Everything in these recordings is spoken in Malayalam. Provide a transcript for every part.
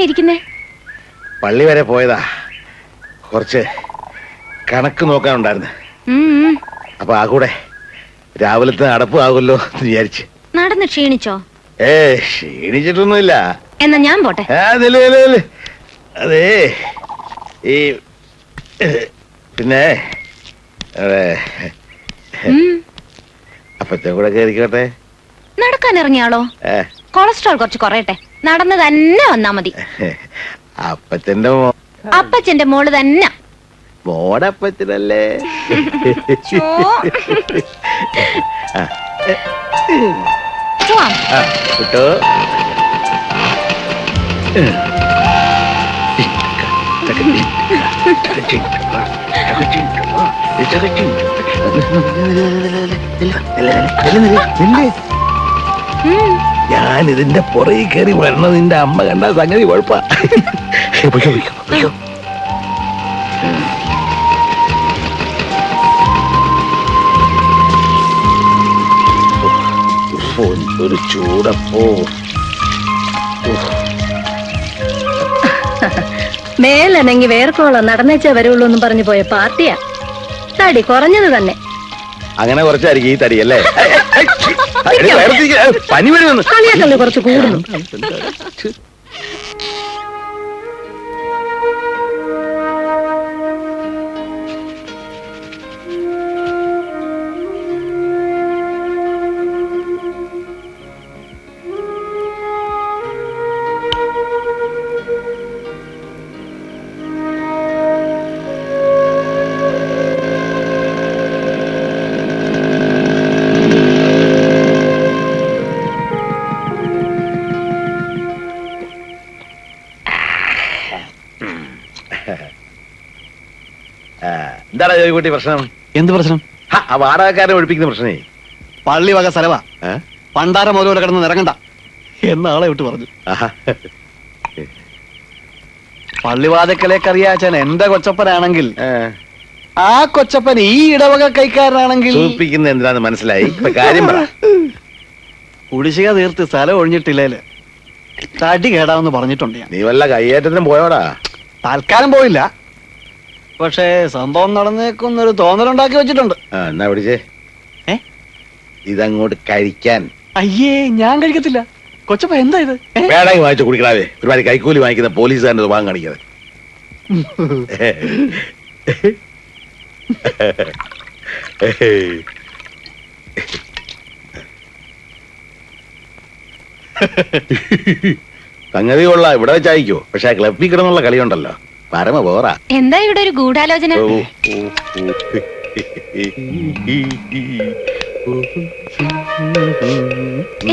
ഇങ്ങനെ ഇരിക്കുന്നേ? പള്ളി വരെ പോയതാ, കുറച്ച് കണക്ക് നോക്കാനുണ്ടായിരുന്നു. അപ്പൊ ആ കൂടെ രാവിലത്തെ അടപ്പ് ആകുമല്ലോ എന്ന് വിചാരിച്ച്. നടന്ന് ക്ഷീണിച്ചോ? ക്ഷീണിച്ചിട്ടൊന്നുമില്ല. എന്നാ ഞാൻ പോട്ടെ. അതേ ഈ പിന്നെ അപ്പത്തെ കൂടെ കയറിക്കോട്ടെ. നടക്കാൻ ഇറങ്ങിയാളോ? കൊളസ്ട്രോൾ കുറച്ച് കുറയട്ടെ, നടന്ന് തന്നെ വന്നാ മതി. അപ്പച്ചന്റെ മോള് തന്നെ. മോടപ്പച്ചനല്ലേ? കിട്ടോ? ഞാൻ ഇതിന്റെ പുറകെ കയറി വരണത് നിന്റെ അമ്മ കണ്ട സംഗതി കുഴപ്പാ. ഒരു ചൂടപ്പോ. മേലനങ്ങി വേർക്കോളം നടന്നേച്ചേ വരുള്ളൂ എന്ന് പറഞ്ഞു പോയ പാർട്ടിയാ. തടി കുറഞ്ഞത് തന്നെ. അങ്ങനെ കുറച്ചായിരിക്കും ഈ തടിയല്ലേ? പനി വരുന്നു. കളിയാക്കല്ലേ കുറച്ച് കൂടുന്നു. എന്താണ് ജോയിക്കുട്ടി പ്രശ്നം? എന്ത് പ്രശ്നം? ആ വാടകക്കാരെ ഒഴിപ്പിക്കുന്ന പ്രശ്നേ. പള്ളി വക സ്ഥലവാ, പണ്ടാരം ഓരോടെ കിടന്ന് ഇറങ്ങണ്ട എന്ന ആളെ വിട്ട് പറഞ്ഞു. പള്ളിവാതക്കലേക്കറിയാച്ചാൻ എന്റെ കൊച്ചപ്പനാണെങ്കിൽ ആ കൊച്ചപ്പൻ ഈ ഇടവക കൈക്കാരനാണെങ്കിൽ സൂചിപ്പിക്കുന്ന എന്തിനാന്ന് മനസ്സിലായി. കാര്യം പറ. കുടിശ്ശിക തീർത്ത് സ്ഥലം ഒഴിഞ്ഞിട്ടില്ലേല് തടി കേടാവെന്ന് പറഞ്ഞിട്ടുണ്ട് ഞാൻ. നീ വല്ല കയ്യേറ്റത്തിനും പോയോടാ? തൽക്കാലം പോയില്ല, പക്ഷേ സംഭവം നടന്നേക്കുന്നൊരു തോന്നലുണ്ടാക്കി വെച്ചിട്ടുണ്ട്. എന്നാ പിടിച്ചേ, ഇതങ്ങോട്ട് കഴിക്കാൻ. അയ്യേ, ഞാൻ കഴിക്കത്തില്ല. കൊച്ചപ്പ എന്താ ഇത്? വേണമെങ്കിൽ വാങ്ങിച്ചു കുടിക്കലാവേ. ഒരുപാട് കൈക്കൂലി വാങ്ങിക്കുന്ന പോലീസുകാരൻ്റെ സ്വഭാവം കാണിക്കാതെ. സംഗതി കൊള്ളാം, ഇവിടെ വെച്ചായിക്കോ. പക്ഷെ ആ ക്ലബിൽ കിടന്നുള്ള കളിയുണ്ടല്ലോ, പരമ പോറാ. എന്താ ഇവിടെ ഒരു ഗൂഢാലോചന?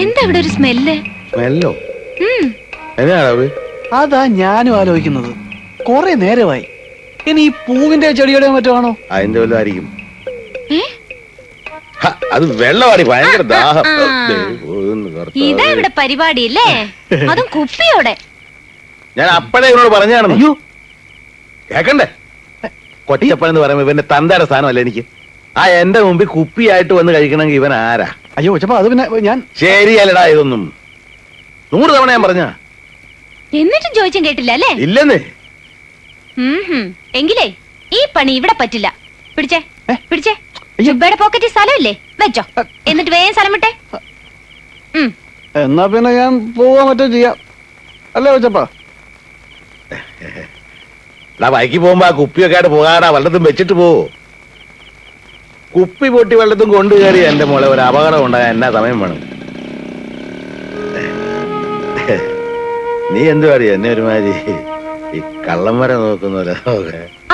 എന്താ ഇവിടെ ഒരു സ്മെല്ല്? സ്മെല്ലോ? എന്നാണ് അതാ ഞാനും ആലോചിക്കുന്നത്. കൊറേ നേരമായി. ഇനി ഈ പൂവിന്റെ ചെടിയുടെ മറ്റാണോ? അതിന്റെ വല്ലതായിരിക്കും. അത് വെള്ളമാടി, ഭയങ്കര ദാഹം. ഇതാ ഇവിടെ പരിപാടിയില്ലേ? അതും കുപ്പിയോടെ. ഞാൻ അപ്പഴേ ഇവനോട് പറഞ്ഞാണ്. അയ്യോ കേക്കണ്ടേ? കൊച്ചപ്പൻ എന്ന് പറയുമ്പോ ഇവന്റെ തന്തയുടെ സ്ഥാനമല്ല എനിക്ക്. ആ എന്റെ മുമ്പിൽ കുപ്പിയായിട്ട് വന്ന് കഴിക്കണമെങ്കിൽ ഇവൻ ആരാ? അയ്യോ കൊച്ചപ്പ, അത് പിന്നെ ഞാൻ ശരിയല്ലടാ ഇതൊന്നും. 100 തവണ ഞാൻ പറഞ്ഞ എന്നിട്ടും ചോദിച്ചും കേട്ടില്ല അല്ലേ? ഇല്ലെന്ന്. എങ്കിലേ ഈ പണി ഇവിടെ പറ്റില്ല. പിടിച്ചേ പിടിച്ചേ. ജുബയുടെ പോക്കറ്റിൽ സ്ഥലമില്ലേ? വെച്ചോ, എന്നിട്ട് വേഗം സ്ഥലം വിട്ടെ. എന്നാ പിന്നെ ഞാൻ പോവാൻ മറ്റോ ചെയ്യാം അല്ലേ കൊച്ചപ്പ? വൈകി പോകുമ്പോ ആ കുപ്പിയൊക്കെ ആയിട്ട് പോകാടാ. വല്ലതും വെച്ചിട്ട് പോവോ? കുപ്പി പൊട്ടി വല്ലതും കൊണ്ടു കയറി എന്റെ മോളെ ഒരു അപകടം ഉണ്ടാകാൻ എന്നാ സമയം വേണം? നീ എന്തു അറിയ എന്നെ ഒരുമാതിരി ഈ കള്ളം വരെ നോക്കുന്നല്ലോ.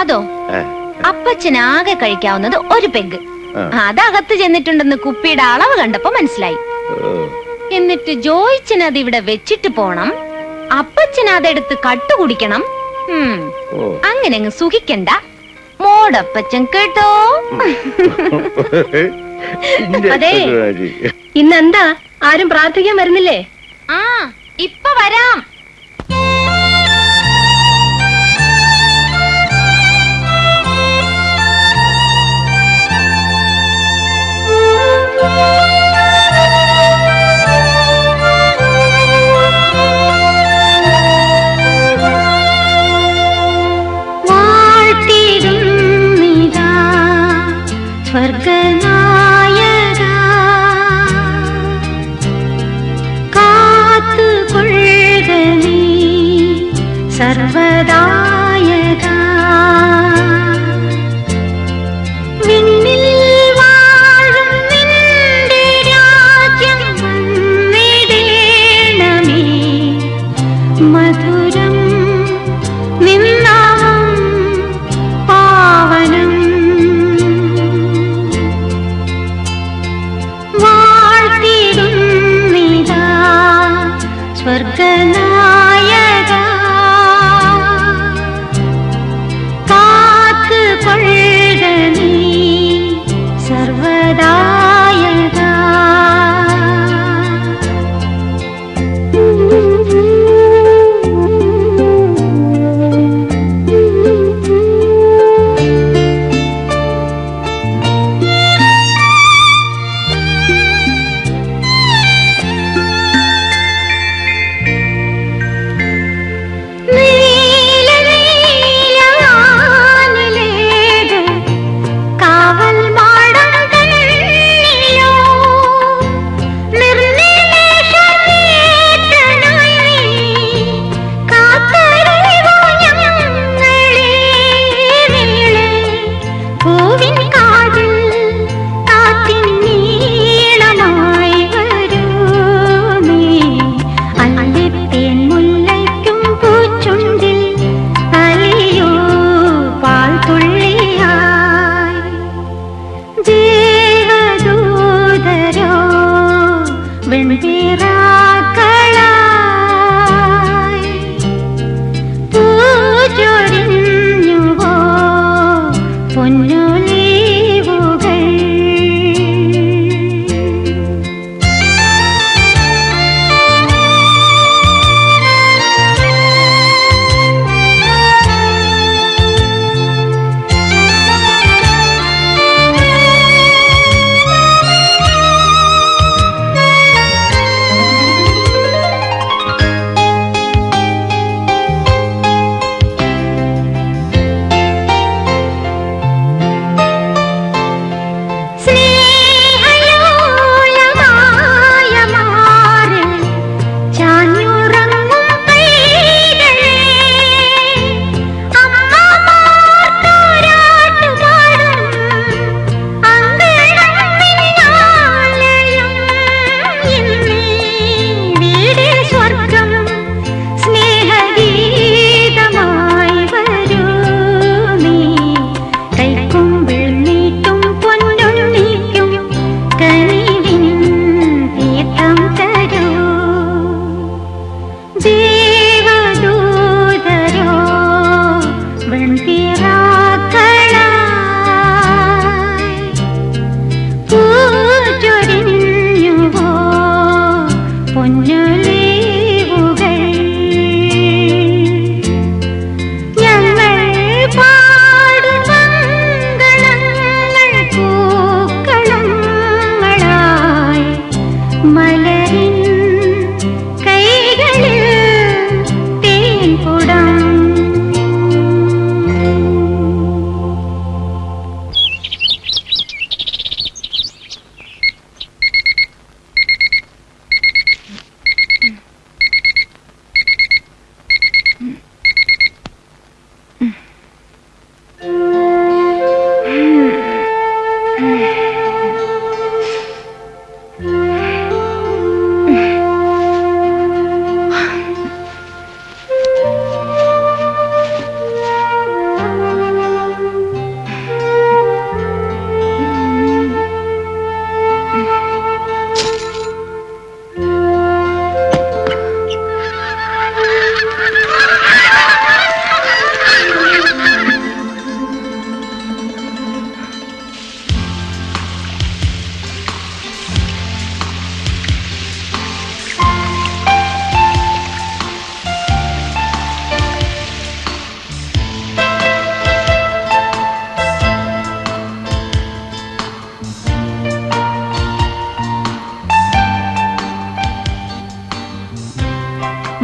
അതോ, അപ്പച്ചനാകെ കഴിക്കാവുന്നത് ഒരു പെഗ്. അതകത്ത് ചെന്നിട്ടുണ്ടെന്ന് കുപ്പിയുടെ അളവ് കണ്ടപ്പോ മനസ്സിലായി. എന്നിട്ട് ജോയിച്ചന് അത് ഇവിടെ വെച്ചിട്ട് പോണം, അപ്പച്ചൻ അതെടുത്ത് കട്ടുകുടിക്കണം. അങ്ങനെ അങ്ങ് സുഖിക്കണ്ട മോടപ്പച്ചൻ, കേട്ടോ? അതെ, ഇന്നെന്താ ആരും പ്രാർത്ഥിക്കാൻ വരുന്നില്ലേ? ഇപ്പൊ വരാം. സ്വർഗനായക കാത്തു കൊള്ളുക നീ സർവദായക.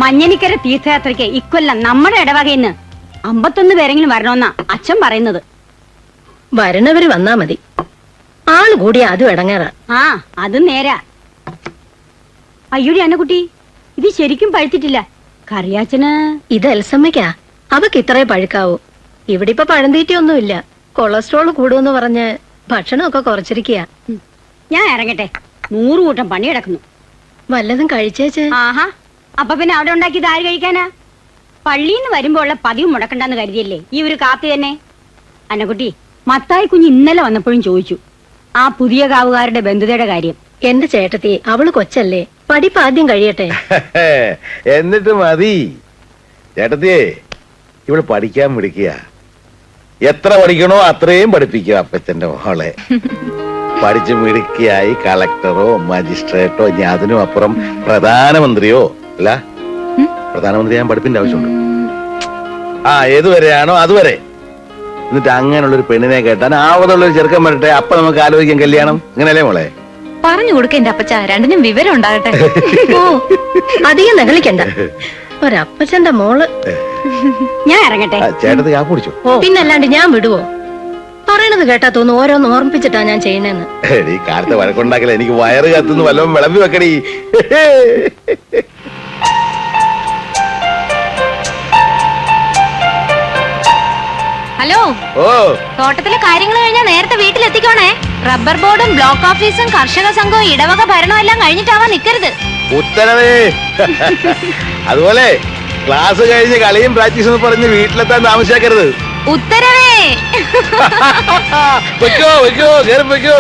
മഞ്ഞനിക്കര തീർത്ഥയാത്രയ്ക്ക് ഇക്കൊല്ലം നമ്മുടെ ഇടവകയിന്ന് 51 പേരെങ്കിലും വരണമെന്നാ അച്ഛൻ പറയുന്നത്. വരണവര് വന്നാ മതി, ആള് കൂടി അതും ഇടങ്ങേറാ. ആ അതും നേരാ. അയ്യോടി അന്നക്കുട്ടി, ഇത് ശരിക്കും പഴുത്തിട്ടില്ല. കറിയാച്ചന് ഇത് എൽസമ്മയ്ക്കാ, അവക്ക് ഇത്രേ പഴുക്കാവൂ. ഇവിടെ ഇപ്പൊ പഴന്തീറ്റയൊന്നുമില്ല. കൊളസ്ട്രോൾ കൂടുമെന്ന് പറഞ്ഞ് ഭക്ഷണമൊക്കെ കുറച്ചിരിക്കുക. ഞാൻ ഇറങ്ങട്ടെ, 100 കൂട്ടം പണി കിടക്കുന്നു. വല്ലതും കഴിച്ചേച്ച്. ആഹാ, അപ്പൊ പിന്നെ അവിടെ ഉണ്ടാക്കിയത് ആര് കഴിക്കാനാ? പള്ളിന്ന് വരുമ്പോ ഉള്ള പതിവ് മുടക്കണ്ടെന്ന് കരുതിയല്ലേ ഈ ഒരു കാപ്പി തന്നെ. അന്നക്കുട്ടി, മത്തായി കുഞ്ഞ് ഇന്നലെ വന്നപ്പോഴും ചോദിച്ചു ആ പുതിയ കാവുകാരുടെ ബന്ധുതയുടെ കാര്യം. എന്റെ ചേട്ടത്തി, അവള് കൊച്ചല്ലേ, പഠിപ്പ് ആദ്യം കഴിയട്ടെ. എന്നിട്ട് മതി. ചേട്ടത്തിയേ, ഇവിടെ പഠിക്കാൻ വിളിക്കുക. എത്ര പഠിക്കണോ അത്രയും പഠിപ്പിക്കുക അപ്പച്ചന്റെ മോളെ. പഠിച്ചു മിടുക്കിയായി കളക്ടറോ മജിസ്ട്രേറ്റോ ഇനി അതിനും അപ്പുറം പ്രധാനമന്ത്രിയോ അല്ല, പ്രധാനമന്ത്രി ഞാൻ പഠിപ്പിന്റെ ആവശ്യമുണ്ട്. ഏതുവരെയാണോ അതുവരെ. എന്നിട്ട് അങ്ങനെയുള്ളൊരു പെണ്ണിനെ കേട്ടാൻ ആവതുള്ളൊരു ചെറുക്കൻ വരട്ടെ, അപ്പൊ നമുക്ക് ആലോചിക്കാം കല്യാണം. ഇങ്ങനെയല്ലേ മോളെ? പറഞ്ഞു കൊടുക്ക എന്റെ അപ്പച്ച, രണ്ടിനും വിവരം ഉണ്ടാകട്ടെ. ഓ, അധികം നകളിക്കണ്ട. ഒരപ്പച്ചന്റെ മോള്. ഞാൻ ഇറങ്ങട്ടെ. ചേട്ടത്തി കാപ്പ് കുടിച്ചു. പിന്നല്ലാണ്ട് ഞാൻ വിടുവോ? പറയണത് കേട്ടാ തോന്നുന്നു ഓരോന്ന് ഓർമ്മിപ്പിച്ചിട്ടാ ഞാൻ ചെയ്യണേന്ന്. ഈ കാലത്തെ വഴക്കുണ്ടാക്കല, എനിക്ക് വയറ് കത്തുന്നു, വല്ലതും വിളമ്പി വെക്കടി. ഹലോ, ഓ, തോട്ടത്തിലെ കാര്യങ്ങൾ കഴിഞ്ഞാൽ നേരത്തെ വീട്ടിലെത്തിക്കോണേ. റബ്ബർ ബോർഡും ബ്ലോക്ക് ഓഫീസും കർഷക സംഘവും ഇടവക ഭരണവും എല്ലാം കഴിഞ്ഞിട്ടാവാൻ നിക്കരുത്. ഉത്തരവേ. അതുപോലെ ക്ലാസ് കഴിഞ്ഞ് കളിയും പ്രാക്ടീസും പറഞ്ഞ് വീട്ടിലെത്താൻ താമസിയാക്കരുത്. ഉത്തരവേ. വെക്കോ വെക്കോ, കേറി വെക്കോ.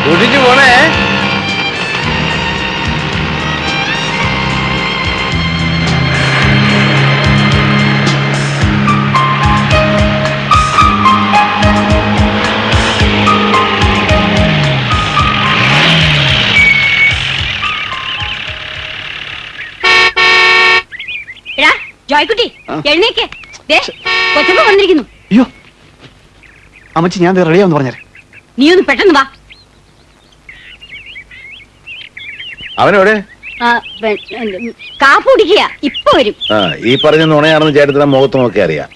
കുടിച്ചു പോണേ. എടാ ജോയ്ക്കുട്ടി, എഴുന്നേക്ക്. കൊച്ചമ്മ വന്നിരിക്കുന്നു. അയ്യോ അമ്മച്ചി, ഞാൻ റെഡിയാന്ന് പറഞ്ഞേ. നീ ഒന്ന് പെട്ടെന്ന് വാ. അവനോടെ കാപ്പ് കുടിക്കുക, ഇപ്പൊ വരും. ഈ പറഞ്ഞ നുണയാണെന്ന് ചേട്ടത്തിനെ മുഖത്ത് നോക്കി അറിയാം.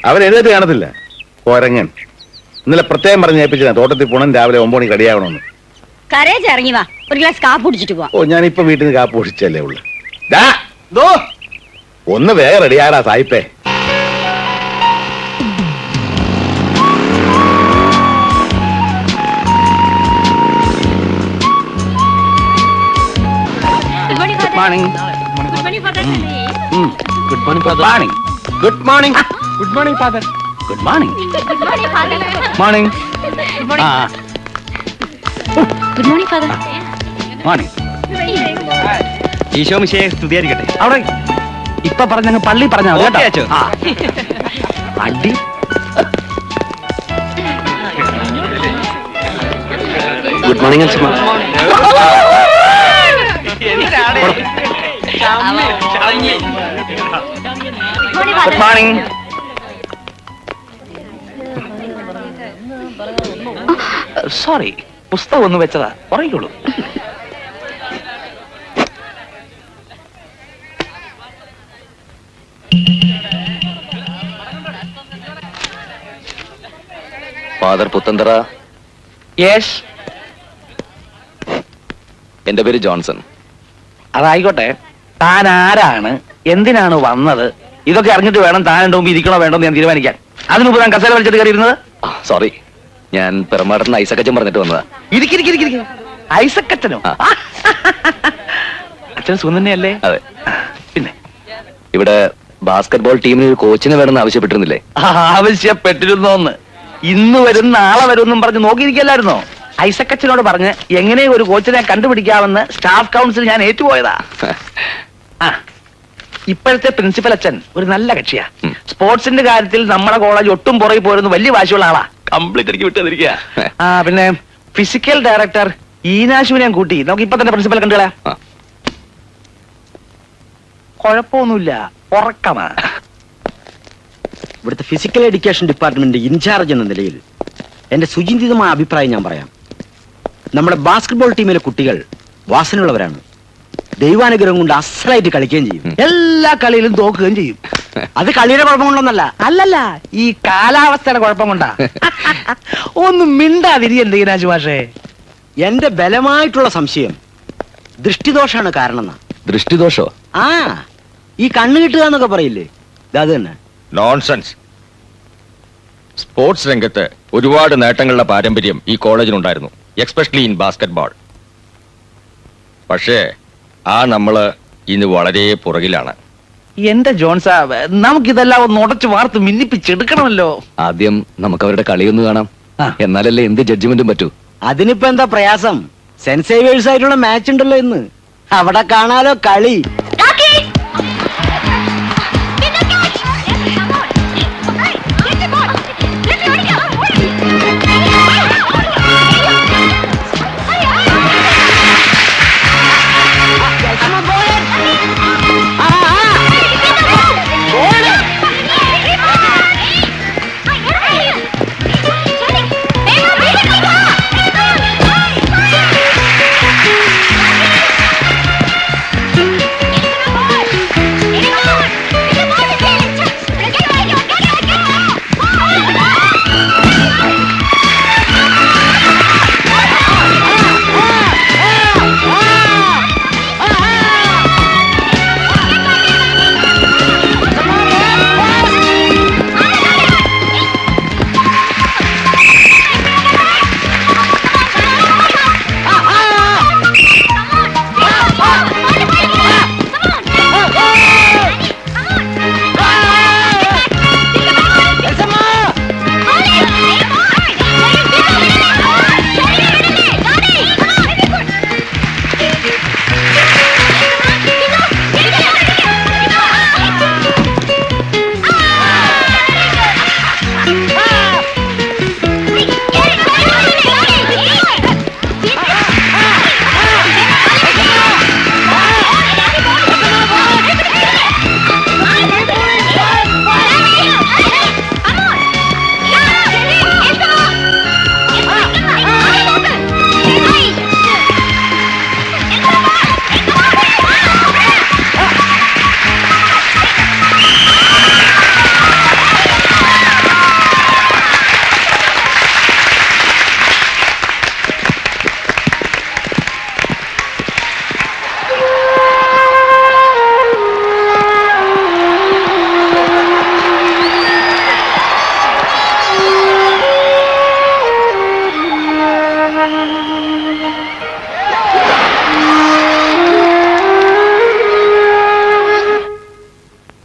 അവൻ എഴുന്നേറ്റ് കാണത്തില്ല, കൊരങ്ങൻ. ഇന്നലെ പ്രത്യേകം പറഞ്ഞ് ഏൽപ്പിച്ചതാ തോട്ടത്തിൽ പോണം, രാവിലെ 9 മണിക്ക് കടിയാവണമെന്ന്. കരേച്ച് ഇറങ്ങി വാ, ഒരു ഗ്ലാസ് കാപ്പ് കുടിച്ചിട്ട് പോവാ. ഓ, ഞാനിപ്പോ വീട്ടിൽ നിന്ന് കാപ്പ് കുടിച്ചല്ലേ ഉള്ളു. ഒന്ന് വേഗം റെഡിയാടാ സായിപ്പേ. Good morning. Good morning father. Good morning. Good morning father. Good morning. Morning. Good morning father. Morning. Eesho മിശിഹായെ സ്തുതിയായിരിക്കട്ടെ. അവിടെ ഇപ്പൊ പറഞ്ഞ പള്ളി പറഞ്ഞാ മതി കേട്ടോ. അടി. ഗുഡ് മോർണിംഗ് അച്ഛമ്മ. Good morning. സോറി, പുസ്തകം ഒന്ന് വെച്ചതാ, ഉറങ്ങിക്കോളൂ. ഫാദർ പുത്തന്തറ. യെസ്. എന്റെ പേര് ജോൺസൺ. അതായിക്കോട്ടെ, താൻ ആരാണ്, എന്തിനാണ് വന്നത്, ഇതൊക്കെ അറിഞ്ഞിട്ട് വേണം താൻ എന്റെ മുമ്പ് ഇരിക്കണോ വേണ്ടോ എന്ന് ഞാൻ തീരുമാനിക്കാൻ. അതിന് മുമ്പ് താൻ കസേര വലിച്ചിട്ട് കയറിയിരുന്നത്. സോറി, ഞാൻ പെരുമാടത്തിന് ഐസക്കച്ചൻ പറഞ്ഞിട്ട് വന്നതാ. ഇരിക്കും. ഐസക്കച്ചനോ? അച്ഛൻ സുഖം തന്നെയല്ലേ? അതെ. പിന്നെ ഇവിടെ ബാസ്കറ്റ്ബോൾ ടീമിന് ഒരു കോച്ചിനെ വേണമെന്ന് ആവശ്യപ്പെട്ടിരുന്നില്ലേ? ആവശ്യപ്പെട്ടിരുന്നോന്ന്. ഇന്ന് വരും നാളെ വരുമെന്നും പറഞ്ഞ് നോക്കിയിരിക്കല്ലായിരുന്നോ? ഐസക്കച്ചനോട് പറഞ്ഞ് എങ്ങനെ ഒരു കോച്ചിനെ കണ്ടുപിടിക്കാമെന്ന് സ്റ്റാഫ് കൗൺസിൽ ഞാൻ ഏറ്റുപോയതാ. ഇപ്പോഴത്തെ പ്രിൻസിപ്പൽ അച്ഛൻ ഒരു നല്ല കക്ഷിയാ. സ്പോർട്സിന്റെ കാര്യത്തിൽ നമ്മുടെ കോളേജ് ഒട്ടും പുറകെ പോരുന്ന വലിയ വാശിയുള്ള ആളാ. കംപ്ലീറ്റ് എനിക്ക് വിട്ടുതന്നിരിക്കുക. പിന്നെ ഫിസിക്കൽ ഡയറക്ടർ ഈനാശുവിനെയും കൂട്ടി നമുക്ക് ഇപ്പൊ തന്നെ പ്രിൻസിപ്പൽ കണ്ടുകളാ. കുഴപ്പമൊന്നുമില്ല, ഉറക്കമാ. ഇവിടുത്തെ ഫിസിക്കൽ എഡ്യൂക്കേഷൻ ഡിപ്പാർട്ട്മെന്റ് ഇൻചാർജ് എന്ന നിലയിൽ എന്റെ സുചിന്തിതമായ അഭിപ്രായം ഞാൻ പറയാം. നമ്മുടെ ബാസ്കറ്റ്ബോൾ ടീമിലെ കുട്ടികൾ വാസനയുള്ളവരാണ്. ദൈവാനുഗ്രഹം കൊണ്ട് അസലായിട്ട് കളിക്കുകയും ചെയ്യും. എല്ലാ കളിയിലും തോക്കുകയും ചെയ്യും. അത് കളിയുടെ കുഴപ്പം കൊണ്ടൊന്നല്ല. അല്ലല്ല, ഈ കാലാവസ്ഥയുടെ കുഴപ്പം കൊണ്ടാ. ഒന്നും മിണ്ടാതിരിയല്ലേ ഈനാശു മാഷേ. എന്റെ ബലമായിട്ടുള്ള സംശയം ദൃഷ്ടിദോഷാണ് കാരണം. ദൃഷ്ടിദോഷോ? ഈ കണ്ണ് കിട്ടുക എന്നൊക്കെ പറയില്ലേ, അത് തന്നെ. നോൺസെൻസ്. സ്പോർട്സ് രംഗത്ത് ഒരുപാട് നേട്ടങ്ങളുടെ പാരമ്പര്യം ഈ കോളേജിനുണ്ടായിരുന്നു, എക്സ്പെഷ്യലി ഇൻ ബാസ്കറ്റ്ബോൾ. പക്ഷേ നമ്മള് ഇന്ന് വളരെ പുറകിലാണ്. എന്റെ ജോൺസാ, നമുക്കിതെല്ലാം ഒന്ന് ഉടച്ചു വാർത്ത് മിന്നിപ്പിച്ചെടുക്കണമല്ലോ. ആദ്യം നമുക്ക് അവരുടെ കളിയൊന്ന് കാണാം, എന്നാലല്ലേ എന്ത് ജഡ്ജ്മെന്റും പറ്റൂ. അതിനിപ്പോ എന്താ പ്രയാസം? സെന്റ് സേവേഴ്സ് ആയിട്ടുള്ള മാച്ച് ഉണ്ടല്ലോ ഇന്ന്. അവിടെ കാണാലോ കളി.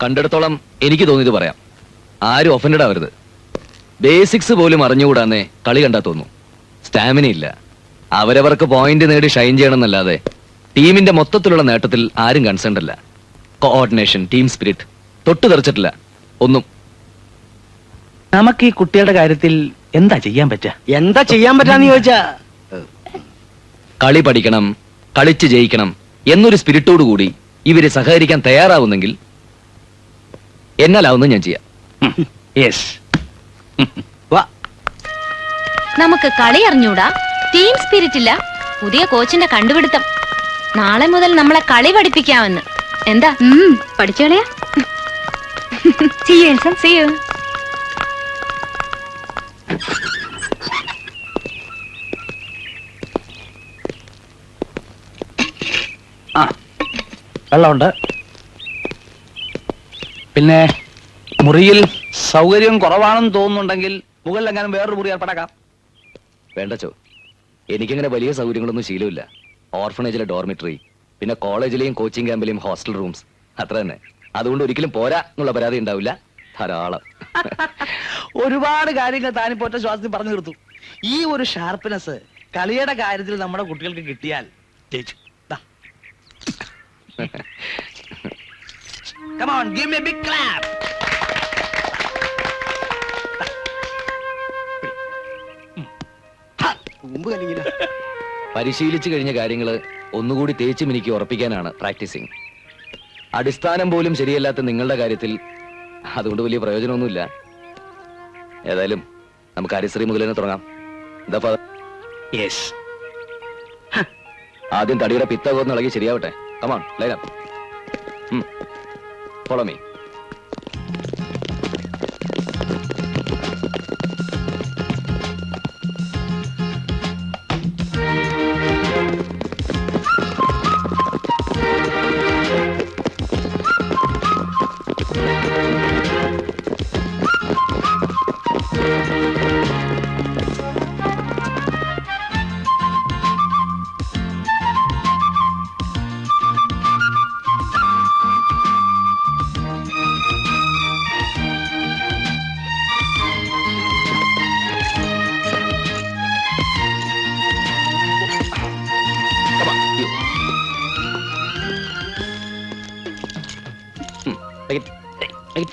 കണ്ടിടത്തോളം എനിക്ക് തോന്നിയത് പറയാം. ആരും ഒഫൻഡഡ് ആവരുത്. ബേസിക്സ് പോലും അറിഞ്ഞുകൂടാന്നേ കളി കണ്ടാ തോന്നുന്നു. സ്റ്റാമിന ഇല്ല. അവരവർക്ക് പോയിന്റ് നേടി ഷൈൻ ചെയ്യണമെന്നല്ലാതെ ടീമിന്റെ മൊത്തത്തിലുള്ള നേട്ടത്തിൽ ആരും കൺസേൺഡ് അല്ല. കോഓർഡിനേഷൻ, ടീം സ്പിരിറ്റ് തൊട്ടു തെറിച്ചിട്ടില്ല ഒന്നും. നമുക്ക് ഈ കുട്ടികളുടെ കാര്യത്തിൽ എന്താ ചെയ്യാൻ പറ്റുക? എന്താ ചെയ്യാൻ പറ്റാന്ന് ചോദിച്ചാ, കളി പഠിക്കണം, കളിച്ച് ജയിക്കണം എന്നൊരു സ്പിരിറ്റോട് കൂടി ഇവര് സഹകരിക്കാൻ തയ്യാറാവുന്നെങ്കിൽ എന്നാലാവുന്ന ഞാൻ ചെയ്യാം. യെസ്. നമുക്ക് കളി അറിഞ്ഞൂടാ, ടീം സ്പിരിറ്റ് ഇല്ല, പുതിയ കോച്ചിന്റെ കണ്ടുപിടുത്തം. നാളെ മുതൽ നമ്മളെ കളി പഠിപ്പിക്കാമെന്ന്. എന്താ? പഠിച്ചു കളയാ. See you, Elsa. See you. ആ, വെള്ളമുണ്ട്. പിന്നെ മുറിയിൽ സൗകര്യം കുറവാണെന്ന് തോന്നുന്നുണ്ടെങ്കിൽ മുകളിലെങ്ങാനും വേറൊരു മുറി ഏർപ്പെടാക്കാം. വേണ്ടച്ചോ, എനിക്കങ്ങനെ വലിയ സൗകര്യങ്ങളൊന്നും ശീലമില്ല. ഓർഫണേജിലെ ഡോർമിറ്ററി, പിന്നെ കോളേജിലെയും കോച്ചിങ് ക്യാമ്പിലെയും ഹോസ്റ്റൽ റൂംസ്, അത്ര തന്നെ. അതുകൊണ്ട് ഒരിക്കലും പോരാ എന്നുള്ള പരാതി ഉണ്ടാവില്ല. ധാരാളം. ഒരുപാട് കാര്യങ്ങൾ താനിപ്പോ ഒറ്റ ശ്വാസത്തിൽ പറഞ്ഞു തീർത്തു. ഈ ഒരു ഷാർപ്പ്നെസ് കളിയുടെ കാര്യത്തിൽ നമ്മുടെ കുട്ടികൾക്ക് കിട്ടിയാൽ ജയിച്ചു. Come on, give me a big clap. പരിശീലിച്ചു കഴിഞ്ഞ കാര്യങ്ങള് ഒന്നുകൂടി തേച്ചു മിനിക്ക് ഉറപ്പിക്കാനാണ് പ്രാക്ടീസിങ്. അടിസ്ഥാനം പോലും ശരിയല്ലാത്ത നിങ്ങളുടെ കാര്യത്തിൽ അതുകൊണ്ട് വലിയ പ്രയോജനമൊന്നുമില്ല. ഏതായാലും നമുക്ക് ഹരിശ്രീ മുതൽ തന്നെ തുടങ്ങാം. എന്താ ഫാദർ? യെസ്. ആദ്യം തടിയുടെ പിത്തകോന്ന് ഇളകി ശരിയാവട്ടെ. Come on, line up. Follow me.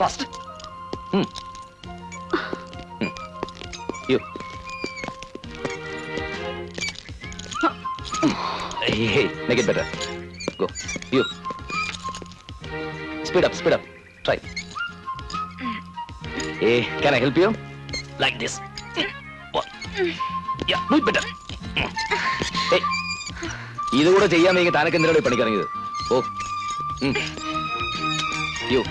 Fast. You. Hey, make it better. Go. You. Speed up. Try. Hey, can I help you? Like this. One. Yeah, do it better. Hey. ഇത് കൂടെ ചെയ്യാൻ വേണ്ടി താനൊക്കെ എന്തിനാണ് പണിക്കിറങ്ങിയത്? ഓ. You.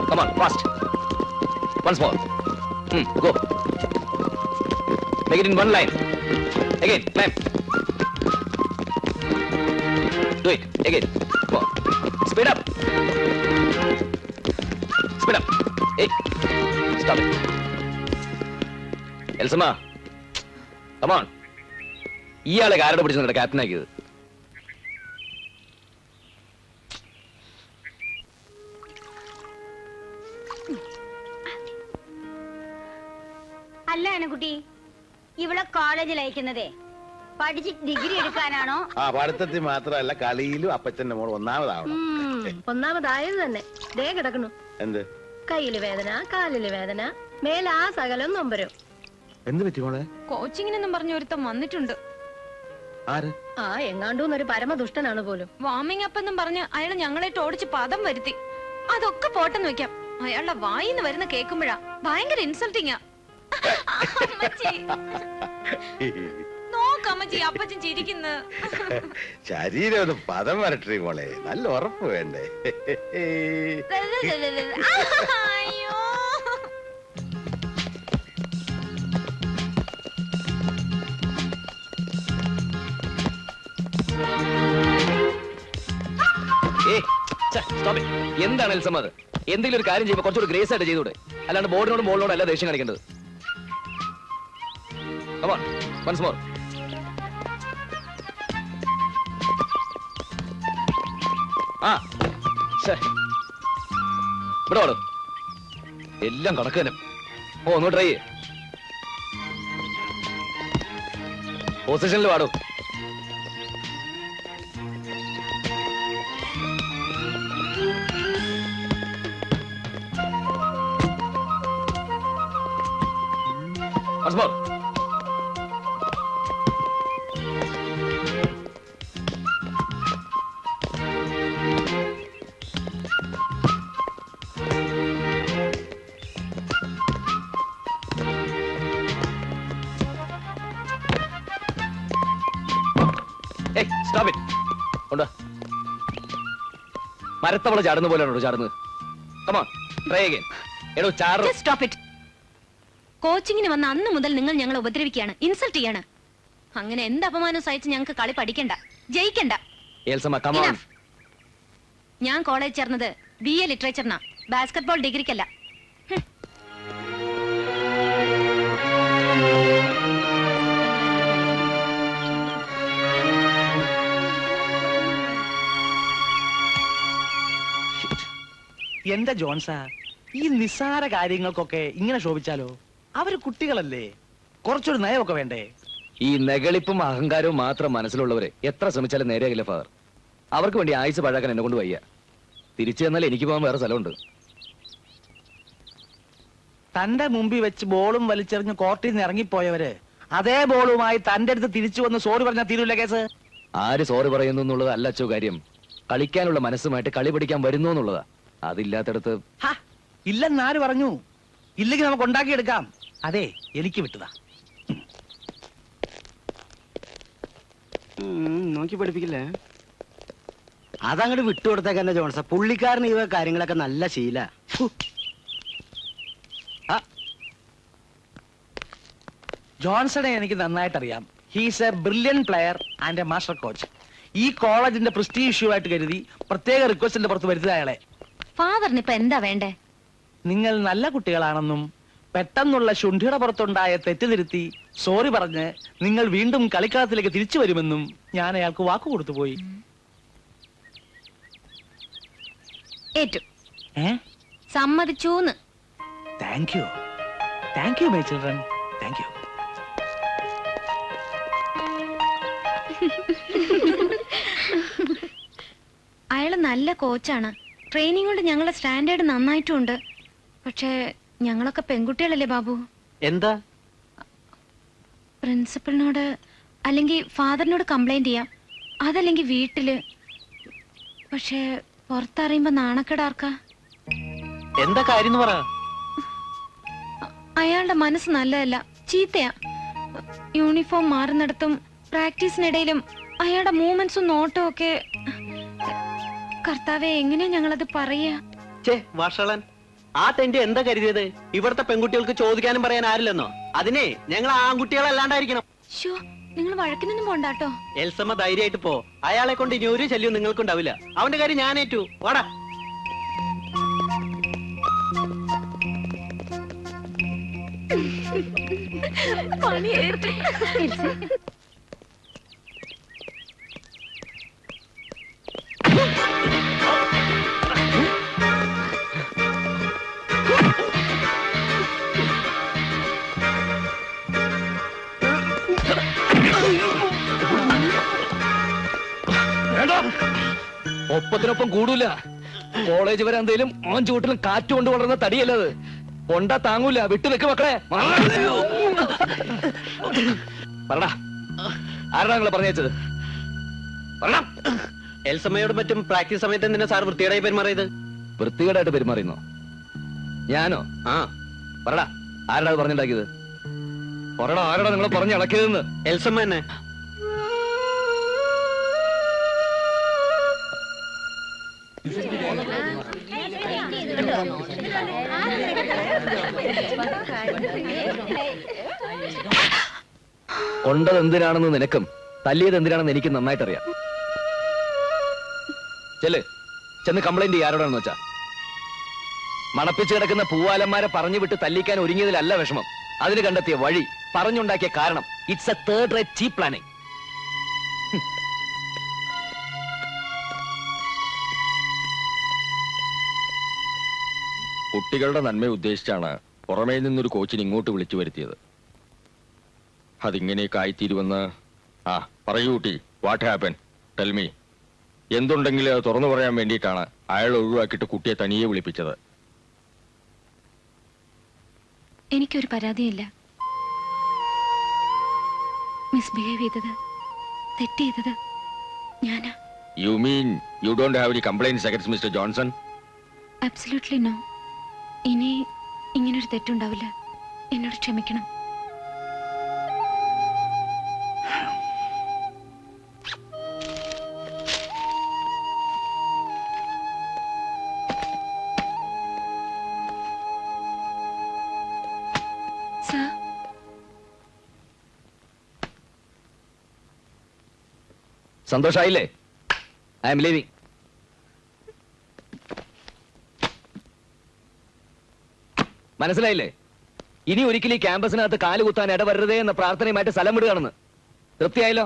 Come on, fast. Once more. Go. Make it in one line. Again, climb. Do it. Again. Come on. Speed up. Speed up. Hey. Stop it. Elsama. Come on. ഇയാളെ ആരോട് പിടിച്ച് നിങ്ങളുടെ ക്യാപ്റ്റൻ ആക്കിയത്? അല്ല അനക്കുട്ടി, ഇവിടെ കോളേജിൽ അയക്കുന്നതേ പഠിച്ച് ഡിഗ്രി എടുക്കാനാണോ? ആ പഠിത്തത്തിൽ മാത്രമല്ല കളിയിലും അപ്പച്ചന്റെ മോൾ ഒന്നാമതാവണം. ഒന്നാമതായത് തന്നെ ദേ കിടക്കണു. എന്ത്? കയ്യില് വേദന, കാലില് വേദന, മേലാ സകലം നൊമ്പരും. എന്ത് പറ്റി മോളെ? കോച്ചിങ്ങിനെന്നും പറഞ്ഞ ഒരുത്തം വന്നിട്ടുണ്ട്. ആര്? ആ എങ്ങാണ്ടൂന്നൊരു പരമദുഷ്ടനാണ് പോലും. വാമിംഗ് അപ്പ് എന്നും പറഞ്ഞ് അയാൾ ഞങ്ങളായിട്ട് ഓടിച്ച് പദം വരുത്തി. അതൊക്കെ പോട്ടെന്ന് വെക്കാം, അയാളുടെ വായിന്ന് വരുന്ന കേൾക്കുമ്പോഴാ ഭയങ്കര ഇൻസൾട്ടിങ്ങാ. നോക്കമ്മച്ചി, അപ്പച്ചൻ ചിരിക്കുന്നു. ശരീരം ഒന്ന് പദം വരട്ടെ മോളെ, നല്ല ഉറപ്പ് വേണ്ടേ? അയ്യോ, എന്താണ് എൽസമ്മ അത്? എന്തെങ്കിലും ഒരു കാര്യം ചെയ്യുമ്പോൾ കുറച്ചുകൂടി ഗ്രേസ് ആയിട്ട് ചെയ്തൂടെ? അല്ലാണ്ട് ബോർഡിനോടും ബോളിനോടും അല്ല ദേഷ്യം കാണിക്കേണ്ടത്. Come on, once more. ഇവിടെ വാടോ, എല്ലാം കണക്ക് തന്നെ. ഒന്ന് ട്രൈ ചെയ്യേ. പൊസിഷനിൽ വാടോ. Once more. Hey, stop it. കൊണ്ടുവാ. മരത്തവള ചാടുന്ന പോലെയാണോ ചാടുന്നത്? Come on, try again. എടോ ചാടോ. Just stop it. കോച്ചിങ്ങിന് വന്ന അന്ന് മുതൽ നിങ്ങൾ ഞങ്ങളെ ഉപദ്രവിക്കുകയാണ്, ഇൻസൾട്ട് ചെയ്യാണ്. അങ്ങനെ എന്ത് അപമാനം സഹിച്ച് ഞങ്ങൾക്ക് കളി പഠിക്കണ്ട, ജയിക്കണ്ട. Elsamma, come on. ഞാൻ കോളേജ് ചേർന്നത് BA ലിറ്ററേച്ചറിനാ, ബാസ്കറ്റ്ബോൾ ഡിഗ്രിക്കല്ല. എന്റെ ജോൺസാ, ഈ നിസ്സാര കാര്യങ്ങൾക്കൊക്കെ ഇങ്ങനെ ശോഭിച്ചാലോ? അവര് കുട്ടികളല്ലേ, കുറച്ചൊരു നയമൊക്കെ വേണ്ടേ? ഈ നെകളിപ്പും അഹങ്കാരവും മാത്രം മനസ്സിലുള്ളവരെ എത്ര ശ്രമിച്ചാലും നേരെയാകില്ല ഫാദർ. അവർക്ക് വേണ്ടി ആയുസ് പഴാക്കാൻ എന്നെ കൊണ്ട് വയ്യ. തിരിച്ചു ചെന്നാൽ എനിക്ക് പോകാൻ വേറെ സ്ഥലമുണ്ട്. തന്റെ മുമ്പിൽ വെച്ച് ബോളും വലിച്ചെറിഞ്ഞ് കോർട്ടിൽ നിന്ന് ഇറങ്ങിപ്പോയവര് അതേ ബോളുമായി തന്റെ അടുത്ത് തിരിച്ചു വന്ന് സോറി പറഞ്ഞാൽ തീരൂല കേസ്. ആര് സോറി പറയുന്നു എന്നുള്ളത് അല്ല അച്ചോ കാര്യം, കളിക്കാനുള്ള മനസ്സുമായിട്ട് കളി പഠിക്കാൻ വരുന്നു എന്നുള്ളതാ. അതില്ലാത്തടത്ത് ഇല്ലെന്നാര് പറഞ്ഞു? ഇല്ലെങ്കിൽ നമുക്ക് ഉണ്ടാക്കിയെടുക്കാം. അതെ, എനിക്ക് വിട്ടതാ. നോക്കി പഠിപ്പിക്കില്ലേ? അതങ്ങോട്ട് വിട്ടുകൊടുത്തേക്കന്നെ ജോൺസ. പുള്ളിക്കാരന് ഇവ കാര്യങ്ങളൊക്കെ നല്ല ശീല. ജോൺസണെ എനിക്ക് നന്നായിട്ട് അറിയാം. He's A brilliant player and A master coach. ഈ കോളേജിന്റെ പ്രസ്റ്റീജ് ഇഷ്യൂ ആയിട്ട് കരുതി പ്രത്യേക റിക്വസ്റ്റിന്റെ പുറത്ത് വരുത്തുക അയാളെ. ഫാദറിന് ഇപ്പൊ എന്താ വേണ്ടേ? നിങ്ങൾ നല്ല കുട്ടികളാണെന്നും പെട്ടെന്നുള്ള ശുണ്ഠിയുടെ പുറത്തുണ്ടായ തെറ്റുതിരുത്തി സോറി പറഞ്ഞ് നിങ്ങൾ വീണ്ടും കളിക്കളത്തിലേക്ക് തിരിച്ചു വരുമെന്നും ഞാൻ അയാൾക്ക് വാക്കു കൊടുത്തുപോയി. ഏറ്റു സമ്മതിച്ചൂന്ന്. Thank you my children, thank you. അയാള് നല്ല കോച്ചാണ്. ട്രെയിനിങ് കൊണ്ട് ഞങ്ങളെ സ്റ്റാൻഡേർഡ് നന്നായിട്ടുണ്ട്. പക്ഷേ ഞങ്ങളൊക്കെ പെൺകുട്ടികളല്ലേ ബാബു. എന്താ? പ്രിൻസിപ്പലിനോട് അല്ലെങ്കിൽ ഫാദറിനോട് കംപ്ലൈന്റ് ചെയ്യാം, അതല്ലെങ്കിൽ വീട്ടില്. പക്ഷേ പുറത്തറിയുമ്പോ നാണക്കേടാർക്കാ? എന്താ കാര്യം പറ. അയാളുടെ മനസ്സ് നല്ലതല്ല, ചീത്തയാ. യൂണിഫോം മാറുന്നിടത്തും പ്രാക്ടീസിനിടയിലും അയാളുടെ മൂവ്മെന്റ്സും നോട്ടവും ഒക്കെ. കർത്താവെ, എങ്ങനെയാ ഞങ്ങളത് പറയാ? വഷളൻ, ആ തെണ്ടി എന്താ കരുതിയത്? ഇവിടുത്തെ പെൺകുട്ടികൾക്ക് ചോദിക്കാനും പറയാൻ ആരില്ലെന്നോ? അതിനെ ഞങ്ങൾ ആൺകുട്ടികളല്ലാണ്ടായിരിക്കണം. ഷോ, നിങ്ങൾ വഴക്കിനൊന്നും പോണ്ടാട്ടോ. എൽസമ്മ ധൈര്യമായിട്ട് പോ. അയാളെ കൊണ്ട് ഇനി ഒരു ശല്യവും നിങ്ങൾക്കുണ്ടാവില്ല. അവന്റെ കാര്യം ഞാൻ ഏറ്റു. വാടാ. ഒപ്പത്തിനൊപ്പം കൂടൂല. കോളേജ് വരെ എന്തേലും ഓൻ ചൂട്ടിലും കാറ്റ് കൊണ്ട് വളർന്ന തടിയല്ലത്. കൊണ്ടാ താങ്ങൂല. വിട്ടു വെക്ക് മക്കളെ. പറടാ, ആരാ നിങ്ങളെ പറഞ്ഞത്? പറടാ. എൽസമ്മയോട് മറ്റും പ്രാക്ടീസ് സമയത്ത് എന്തിനാ സാർ വൃത്തികേടായി പെരുമാറിയത്? വൃത്തികേടായിട്ട് പെരുമാറിയുന്നോ? ഞാനോ? ആ, പറടാ, ആരാടാ പറഞ്ഞുണ്ടാക്കിയത്? പറടാ, ആരാടാ നിങ്ങളെ പറഞ്ഞ് ഇളക്കിയതെന്ന്? എൽസമ്മ തന്നെ. കൊണ്ടത് എന്തിനാണെന്ന് നിനക്കും തല്ലിയത് എന്തിനാണെന്ന് എനിക്ക് നന്നായിട്ടറിയാം. ചെന്ന് കംപ്ലൈന്റ് ചെയ്യാരോടാണെന്ന് വെച്ചാ. മണപ്പിച്ച് കിടക്കുന്ന പൂവാലന്മാരെ പറഞ്ഞു വിട്ട് തല്ലിക്കാൻ ഒരുങ്ങിയതിലല്ല വിഷമം, അതിന് കണ്ടെത്തിയ വഴി, പറഞ്ഞുണ്ടാക്കിയ കാരണം. It's A third rate cheap planning. കുട്ടികളുടെ നന്മ ഉദ്ദേശിച്ചാണ് പുറമേ നിന്നൊരു കോച്ചിന് ഇങ്ങോട്ട് വിളിച്ചു വരുത്തിയത്. അതിങ്ങനെയൊക്കെ ആയിത്തീരുമെന്ന്. ആ പറയൂ കുട്ടി, വാട്ട് ഹാപ്പൻ? Tell me. എന്തുണ്ടെങ്കിലും അത് തുറന്നു പറയാൻ വേണ്ടിയിട്ടാണ് അയാൾ ഒഴിവാക്കിയിട്ട് കുട്ടിയെ തനിയെ വിളിപ്പിച്ചത്. എനിക്കൊരു പരാതിയില്ല. മിസ്ബിഹേവ് ചെയ്തത്, തെറ്റ് ചെയ്തത് ഞാനാ. You mean you don't have any complaints against mister Johnson? Absolutely no. ഇനി ഇങ്ങനൊരു തെറ്റുണ്ടാവില്ല. എന്നോട് ക്ഷമിക്കണം. സർ, സന്തോഷായില്ലേ? I am leaving. മനസ്സിലായില്ലേ? ഇനി ഒരിക്കലും ഈ ക്യാമ്പസിനകത്ത് കാലുകുത്താൻ ഇടവരരുതേ എന്ന പ്രാർത്ഥനയുമായിട്ട് സ്ഥലം വിടുകയാണെന്ന്. തൃപ്തിയായല്ലോ?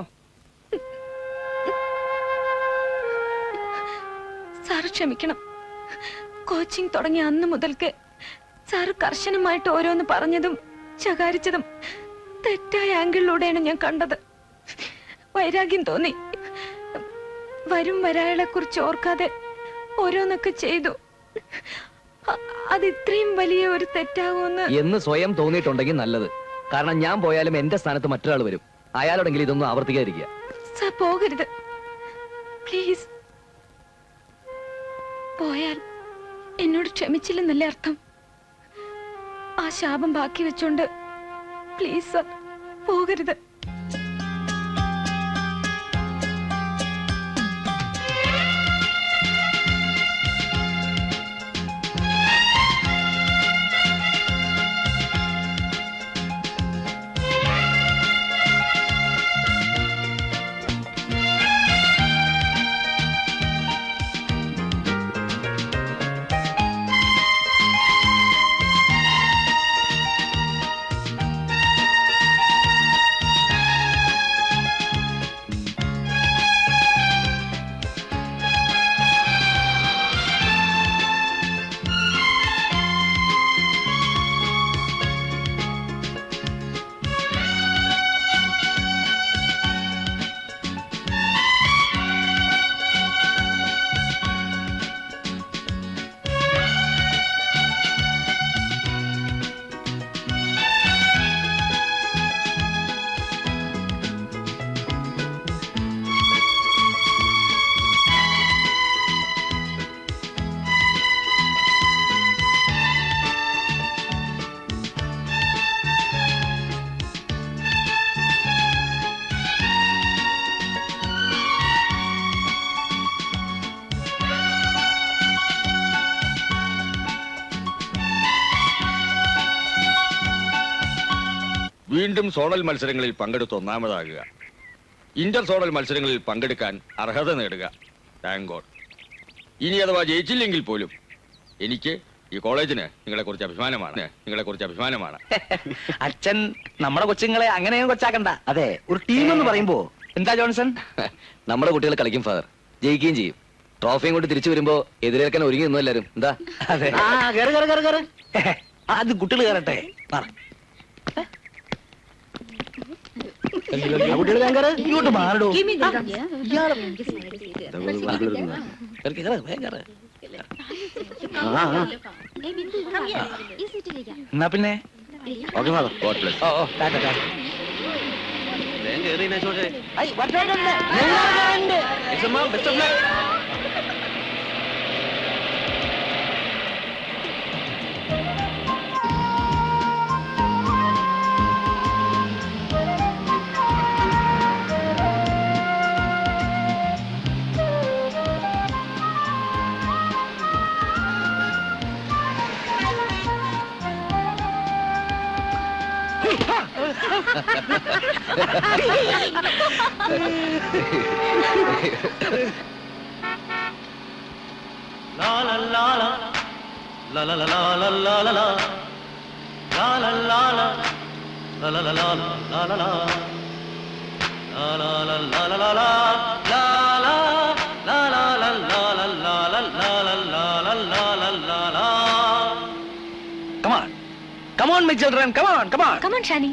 സാറ് ക്ഷമിക്കണം. കോച്ചിങ് തുടങ്ങിയ അന്ന് മുതൽക്ക് സാറ് കർശനമായിട്ട് ഓരോന്ന് പറഞ്ഞതും ശകാരിച്ചതും തെറ്റായ ആംഗിളിലൂടെയാണ് ഞാൻ കണ്ടത്. വൈരാഗ്യം തോന്നി. വരും വരാകളെ കുറിച്ച് ഓർക്കാതെ ഓരോന്നൊക്കെ ചെയ്തു. അത് ഇത്രയും വലിയ ഒരു തെറ്റാകുമെന്ന് എന്ന് സ്വയം തോന്നിയിട്ടുണ്ടെങ്കിൽ നല്ലത്. കാരണം ഞാൻ പോയാലും എന്റെ സ്ഥാനത്ത് മറ്റൊരാൾ വരും. അയാളോടെങ്കിലും ഇതൊന്നും ആവർത്തിക്കാതിരിക്കുക. സാർ പോകരുത് പ്ലീസ്. പോയാൽ എന്നോട് ക്ഷമിച്ചില്ലെന്നല്ലേ അർത്ഥം? ആ ശാപം ബാക്കി വെച്ചോണ്ട് പ്ലീസ് സാർ പോകരുത്. വീണ്ടും സോണൽ മത്സരങ്ങളിൽ പങ്കെടുത്ത് ഒന്നാമതാകുക, ഇന്റർ സോണൽ മത്സരങ്ങളിൽ പങ്കെടുക്കാൻ അർഹത നേടുക. Thank God. ഇനി അഥവാ ജയിച്ചില്ലെങ്കിൽ പോലും എനിക്ക് ഈ കോളേജിന് നിങ്ങളെ കുറിച്ച് അഭിമാനമാണ്. അച്ഛൻ നമ്മുടെ കൊച്ചുങ്ങളെ അങ്ങനെയും കൊച്ചാക്കണ്ട. അതെ, ഒരു ടീം എന്ന് പറയുമ്പോ എന്താ ജോൺസൺ? നമ്മുടെ കുട്ടികൾ കളിക്കും ഫാദർ, ജയിക്കുകയും ചെയ്യും. ട്രോഫിയും കൊണ്ട് തിരിച്ചു വരുമ്പോ എതിരേൽക്കാൻ ഒരുങ്ങി നിന്നു എല്ലാരും. എന്താ അതെ, ആ കേറ് കേറ് കേറ് കേറ്. അത് കുട്ടികൾ കയറട്ടെ. ആ കുട്ടികൾ ഞാൻ കേറ്. ഇങ്ങോട്ട് മാറടോ. എന്നാ പിന്നെ okay father. God bless. Oh tata tata. ഐ, വരട്ടെ, വരട്ടെ. It's a man, best of luck. Come on, my children, come on. Come on Shani.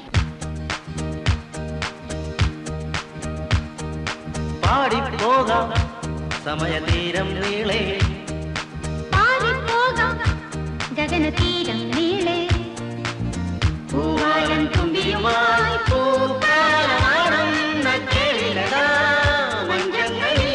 പാടിപ്പോകാം സമയതീരം നീളെ, ഗഗനതീരം നീളെ, പൂവാലൻ തുമ്പിയുമായി പൂക്കാലമാടുന്ന കേളിലതാ മഞ്ചങ്ങളിൽ.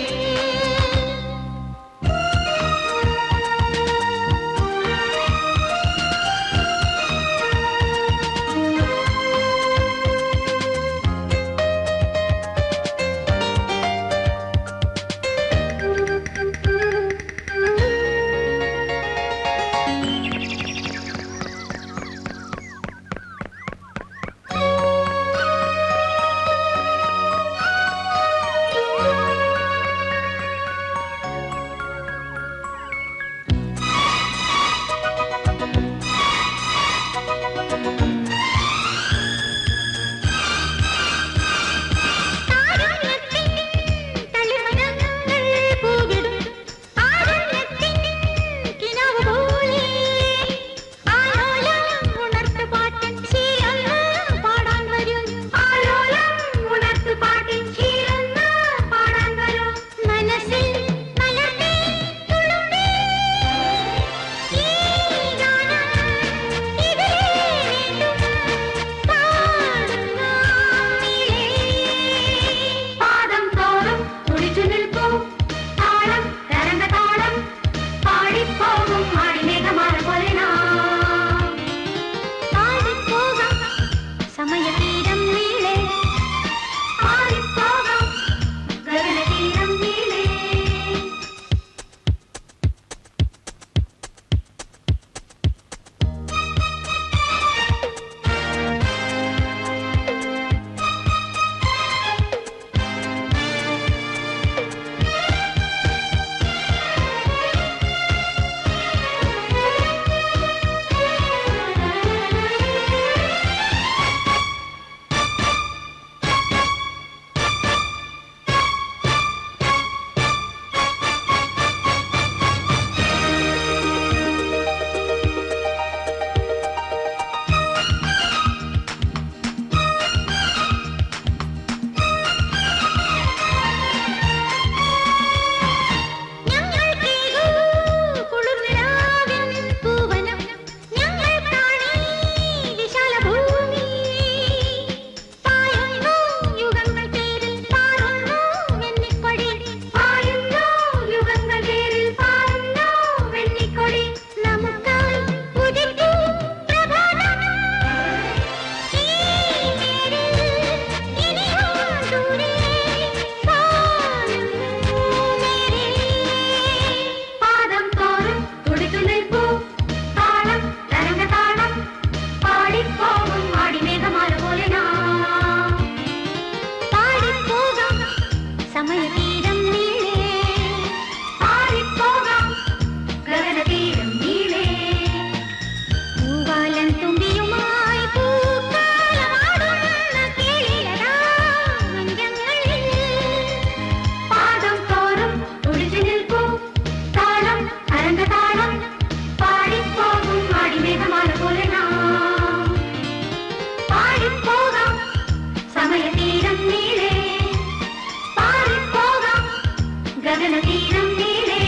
സമയതീരം നീളേ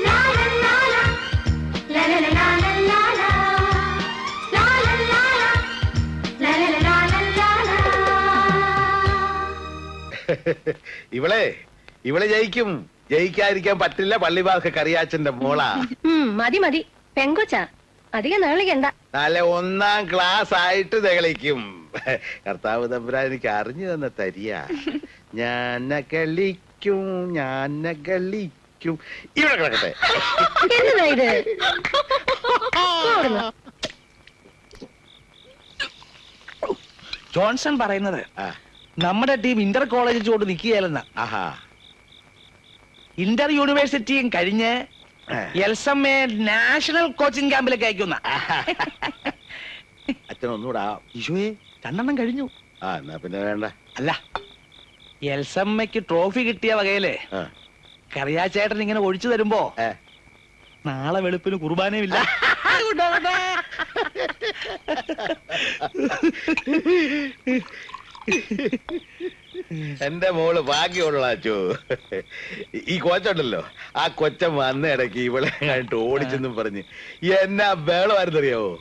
ലാലല്ലാല ലലലലാലല്ലാല ലാലല്ലാല ലലലലാലല്ലാല. ഇവളെ ജയിക്കും. ജയിക്കാതിരിക്കാൻ പറ്റില്ല. പള്ളിവാസ കറിയാച്ചന്റെ മോളാ. മതി മതി പെങ്കൊച്ചാ, അധികം നേളിക്കണ്ട. നല്ല 1ാം ക്ലാസ് ആയിട്ട് തെളിക്കും. കർത്താവ് തമ്പുരാൻ എനിക്ക് അറിഞ്ഞു തന്ന തരിയ. ഞാൻ കളിക്കും ഇവിടെ കിടക്കട്ടെ. എന്നതാ ഇത്? ഓടുന്നു. ജോൺസൺ പറയുന്നത് ആ, നമ്മുടെ ടീം ഇന്റർ കോളേജ് ചോട്ട് നിൽക്കുകയല്ലെന്ന. ആഹാ. ഇന്റർ യൂണിവേഴ്സിറ്റിയും കഴിഞ്ഞ് എൽസമ്മയെ നാഷണൽ കോച്ചിങ് ക്യാമ്പിലേക്ക് അയക്കുന്ന. അച്ഛനൊന്നുകൂടാ. ഈശോയെ 2 കഴിഞ്ഞു. ആ, എന്നാ പിന്നെ വേണ്ട. അല്ല, എൽസമ്മയ്ക്ക് ട്രോഫി കിട്ടിയ വകയില് ആ, കറിയാച്ചേട്ടൻ ഇങ്ങനെ ഒഴിച്ചു തരുമ്പോ ഏ. നാളെ വെളുപ്പിന് കുർബാനയുമില്ല. എന്റെ മോള് ഭാഗ്യമുള്ള അച്ചു. ഈ കോച്ചുണ്ടല്ലോ, ആ കൊച്ചൻ വന്ന ഇടയ്ക്ക് ഇവളെ കണ്ടിട്ട് ഓടിച്ചെന്നും പറഞ്ഞ് എന്നാ ബേളമായിരുന്നറിയാവോ.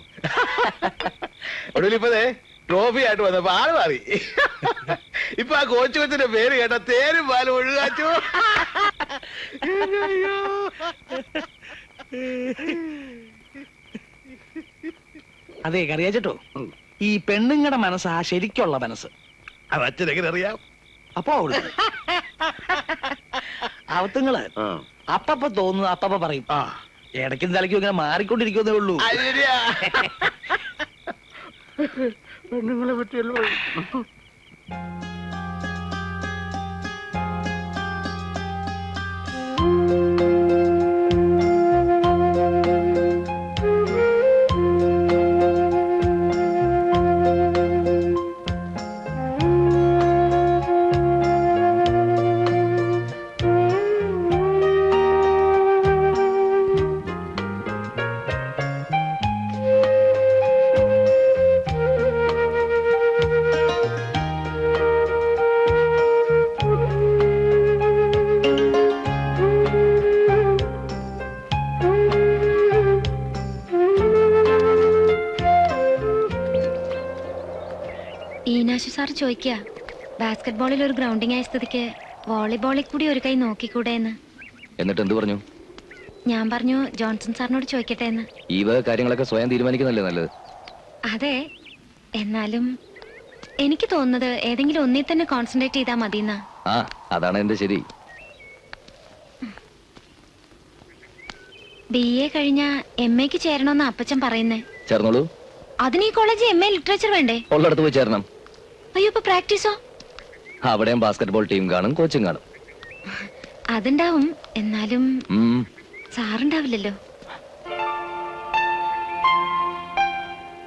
ഒടുവിലിപ്പതേ ട്രോഫി ആയിട്ട് വന്നപ്പോ ആള് മാറി. ഇപ്പൊ ആ കോച്ചു കൊച്ചിന്റെ പേര് കേട്ട തേരും പാലും ഒഴുകാച്ചു. അതെ കറിയാച്ചേട്ടോ, ഈ പെണ്ണുങ്ങളുടെ മനസ്സാ ശരിക്കുള്ള മനസ്സ്. അത് അച്ഛനെങ്ങനെ അറിയാം? അപ്പൊ അവത്തുങ്ങള് അപ്പപ്പ തോന്നുന്നു അപ്പപ്പ പറയും. ആ, ഇടയ്ക്കും തലയ്ക്കും ഇങ്ങനെ മാറിക്കൊണ്ടിരിക്കുന്നേ ഉള്ളൂ. അത് ശരിയാ. പെണ്ണുങ്ങളെ പറ്റിയല്ലോ. ഈനാശു സാർ ചോദിക്കുക, ബാസ്കറ്റ് ബോളിൽ ഒരു ഗ്രൗണ്ടിങ് ആയ സ്ഥിതിക്ക് വോളിബോളിൽ കൂടി ഒരു കൈ നോക്കിക്കൂടെ എന്ന്. എന്നിട്ട് എന്ത് പറഞ്ഞു? ഞാൻ പറഞ്ഞു ജോൺസൺ സാറിനോട് ചോദിക്കട്ടെ എന്ന്. ഈ വക കാര്യങ്ങളൊക്കെ സ്വയം തീരുമാനിക്കുന്നല്ലേ നല്ലത്. അതെ, എന്നാലും എനിക്ക് തോന്നുന്നത് ഏതെങ്കിലും ഒന്നിൽ തന്നെ കോൺസെൻട്രേറ്റ് ചെയ്താൽ മതിയെന്നാ. ആ, അതാണ് എന്റെ ശരി. BA കഴിഞ്ഞ MAക്ക് ചേരണമെന്ന് അപ്പച്ചൻ പറയുന്നേ. ചേർന്നോളൂ. അതിന് ഈ കോളേജ് MA ലിറ്ററേച്ചർ വേണ്ടേ? ഉള്ളിടത്ത് പോയി ചേരണം. അയ്യോ, ഇപ്പൊ പ്രാക്ടീസോ? അവിടെയും ബാസ്കറ്റ്ബോൾ ടീം കാണും, കോച്ചിങ് കാണും. അതുണ്ടാവും, എന്നാലും സാറുണ്ടാവില്ലല്ലോ.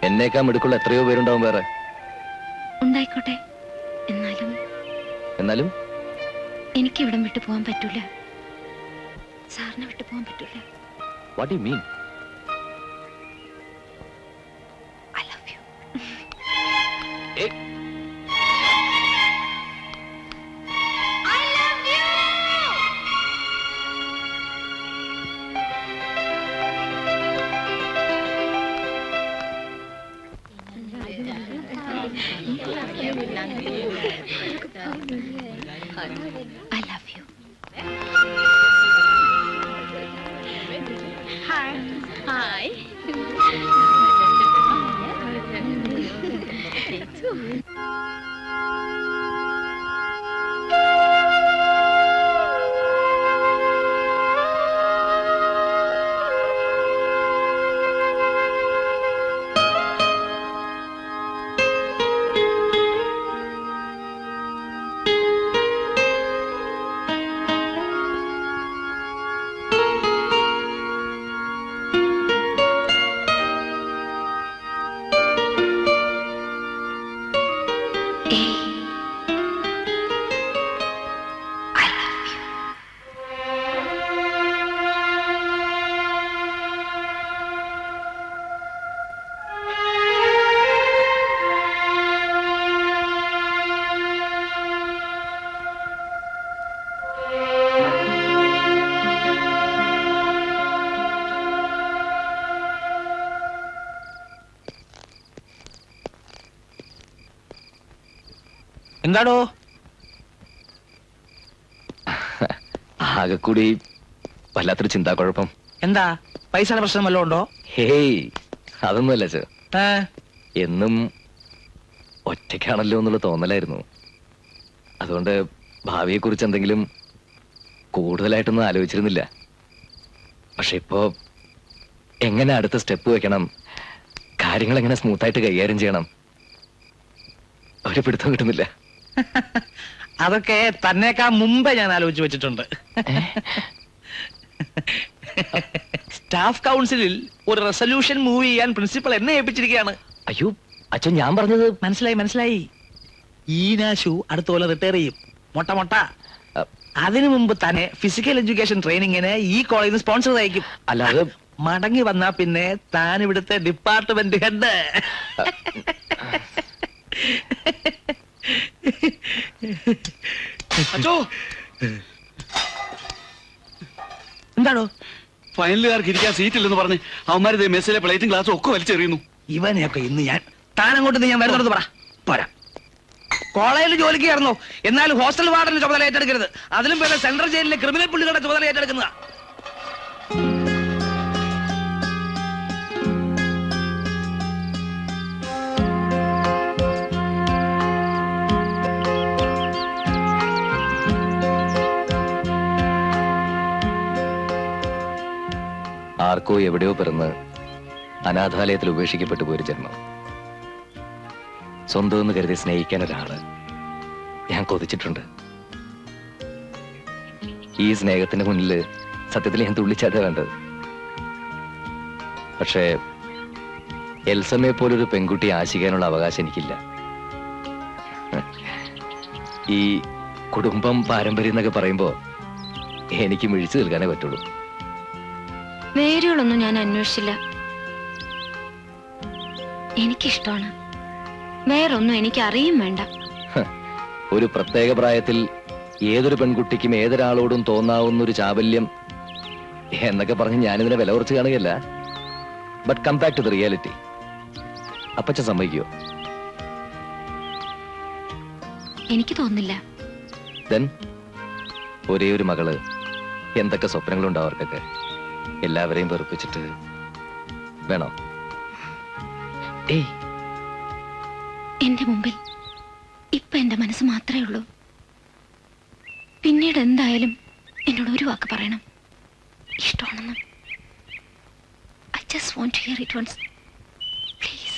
എന്നേക്കാ മിടുക്കുള്ള എത്രയോ പേരുണ്ടാവും വേറെ. ഉണ്ടായിക്കോട്ടെ, എന്നാലും എനിക്ക് ഇവിടം വിട്ടു പോകാൻ പറ്റൂല. സാറിനെ വിട്ടു പോകാൻ പറ്റൂല. What you mean? I love you. I love you. Hi. എന്താടോ? ആകെ കൂടി വല്ലാത്തൊരു ചിന്താക്കുഴപ്പം. എന്താ പൈസയുടെ പ്രശ്നം വല്ലതും ഉണ്ടോ? ഹേയ്, അതൊന്നുമല്ല സർ. ഏ? എന്നും ഒറ്റയ്ക്കാണല്ലോ എന്നുള്ള തോന്നലായിരുന്നു. അതുകൊണ്ട് ഭാവിയെ കുറിച്ച് എന്തെങ്കിലും കൂടുതലായിട്ടൊന്നും ആലോചിച്ചിരുന്നില്ല. പക്ഷെ ഇപ്പോ എങ്ങനെ അടുത്ത സ്റ്റെപ്പ് വെക്കണം, കാര്യങ്ങൾ എങ്ങനെ സ്മൂത്തായിട്ട് കൈകാര്യം ചെയ്യണം, ഒരു പിടുത്തം കിട്ടുന്നില്ല. അതൊക്കെ തന്നേക്കാ മുമ്പേ ഞാൻ ആലോചിച്ച് വെച്ചിട്ടുണ്ട്. സ്റ്റാഫ് കൗൺസിലിൽ ഒരു റെസൊല്യൂഷൻ മൂവ് ചെയ്യാൻ പ്രിൻസിപ്പൽ എന്നെ ഏൽപ്പിച്ചിരിക്കുകയാണ്. അയ്യോ അച്ഛൻ, ഞാൻ പറഞ്ഞത് മനസ്സിലായി. ഈനാശു അടുത്ത പോലെ റിട്ടയർ ചെയ്യും. മൊട്ട അതിനു മുമ്പ് തന്നെ ഫിസിക്കൽ എഡ്യൂക്കേഷൻ ട്രെയിനിങ്ങിന് ഈ കോളേജിൽ സ്പോൺസർ അയക്കും. അല്ലാതെ മടങ്ങി വന്നാ പിന്നെ താൻ ഇവിടുത്തെ ഡിപ്പാർട്ട്മെന്റ് ഹെഡ്. എന്താണോ? ഫൈനലുകാർക്ക് ഇരിക്കാൻ സീറ്റില്ലെന്ന് പറഞ്ഞ് അവന്മാര് മെസ്സിലെ പ്ലേറ്റും ഗ്ലാസും ഒക്കെ വലിച്ചെറിയുന്നു. ഇവനെയൊക്കെ ഇന്ന് ഞാൻ താനങ്ങോട്ട് ഞാൻ വരുന്നത് പോരാ. കോളേജിൽ ജോലിക്ക് കയറുന്നു, എന്നാൽ ഹോസ്റ്റൽ വാർഡന്റെ ചുമതല ഏറ്റെടുക്കരുത്. അതിലും പേരെ സെൻട്രൽ ജയിലിലെ ക്രിമിനൽ പുള്ളികളുടെ ചുമതല ഏറ്റെടുക്കുന്നതാ. ആർക്കോ എവിടെയോ പിറന്ന് അനാഥാലയത്തിൽ ഉപേക്ഷിക്കപ്പെട്ടു പോയൊരു ജന്മം. സ്വന്തം എന്ന് കരുതി സ്നേഹിക്കാൻ ഒരാള് ഞാൻ കൊതിച്ചിട്ടുണ്ട്. ഈ സ്നേഹത്തിന്റെ മുന്നിൽ സത്യത്തിൽ ഞാൻ തുള്ളിച്ചാറ്റാ വേണ്ടത്. പക്ഷേ എൽസമ്മയെ പോലൊരു പെൺകുട്ടി ആശിക്കാനുള്ള അവകാശം എനിക്കില്ല. ഈ കുടുംബം പാരമ്പര്യം എന്നൊക്കെ പറയുമ്പോ എനിക്ക് മിഴിച്ചു നിൽക്കാനേ പറ്റുള്ളൂ. വേരുകളൊന്നും ഞാൻ അന്വേഷിച്ചില്ല. എനിക്കിഷ്ടമാണ്. വേറൊന്നും എനിക്ക് അറിയും വേണ്ട. ഒരു പ്രത്യേക പ്രായത്തിൽ ഏതൊരു പെൺകുട്ടിക്കും ഏതൊരാളോടും തോന്നാവുന്ന ഒരു ചാബല്യം എന്നൊക്കെ പറഞ്ഞ് ഞാനിതിനെ വില കുറച്ച് കാണുകയല്ല. But come back to the reality. അപ്പച്ച സമ്മതിക്കോ? എനിക്ക് തോന്നില്ല. ദെൻ ഒരേ ഒരു മകള്, എന്തൊക്കെ സ്വപ്നങ്ങളുണ്ടോ അവർക്കൊക്കെ. എല്ലാവരെയും വെറുപ്പിച്ചിട്ട് വേണോ? ഏയ്, എന്റെ മുമ്പിൽ ഇപ്പൊ എന്റെ മനസ്സ് മാത്രമേ ഉള്ളൂ. പിന്നീട് എന്തായാലും എന്നോട് ഒരു വാക്ക് പറയണം, ഇഷ്ടമാണെന്ന്. I just want to hear it once, please.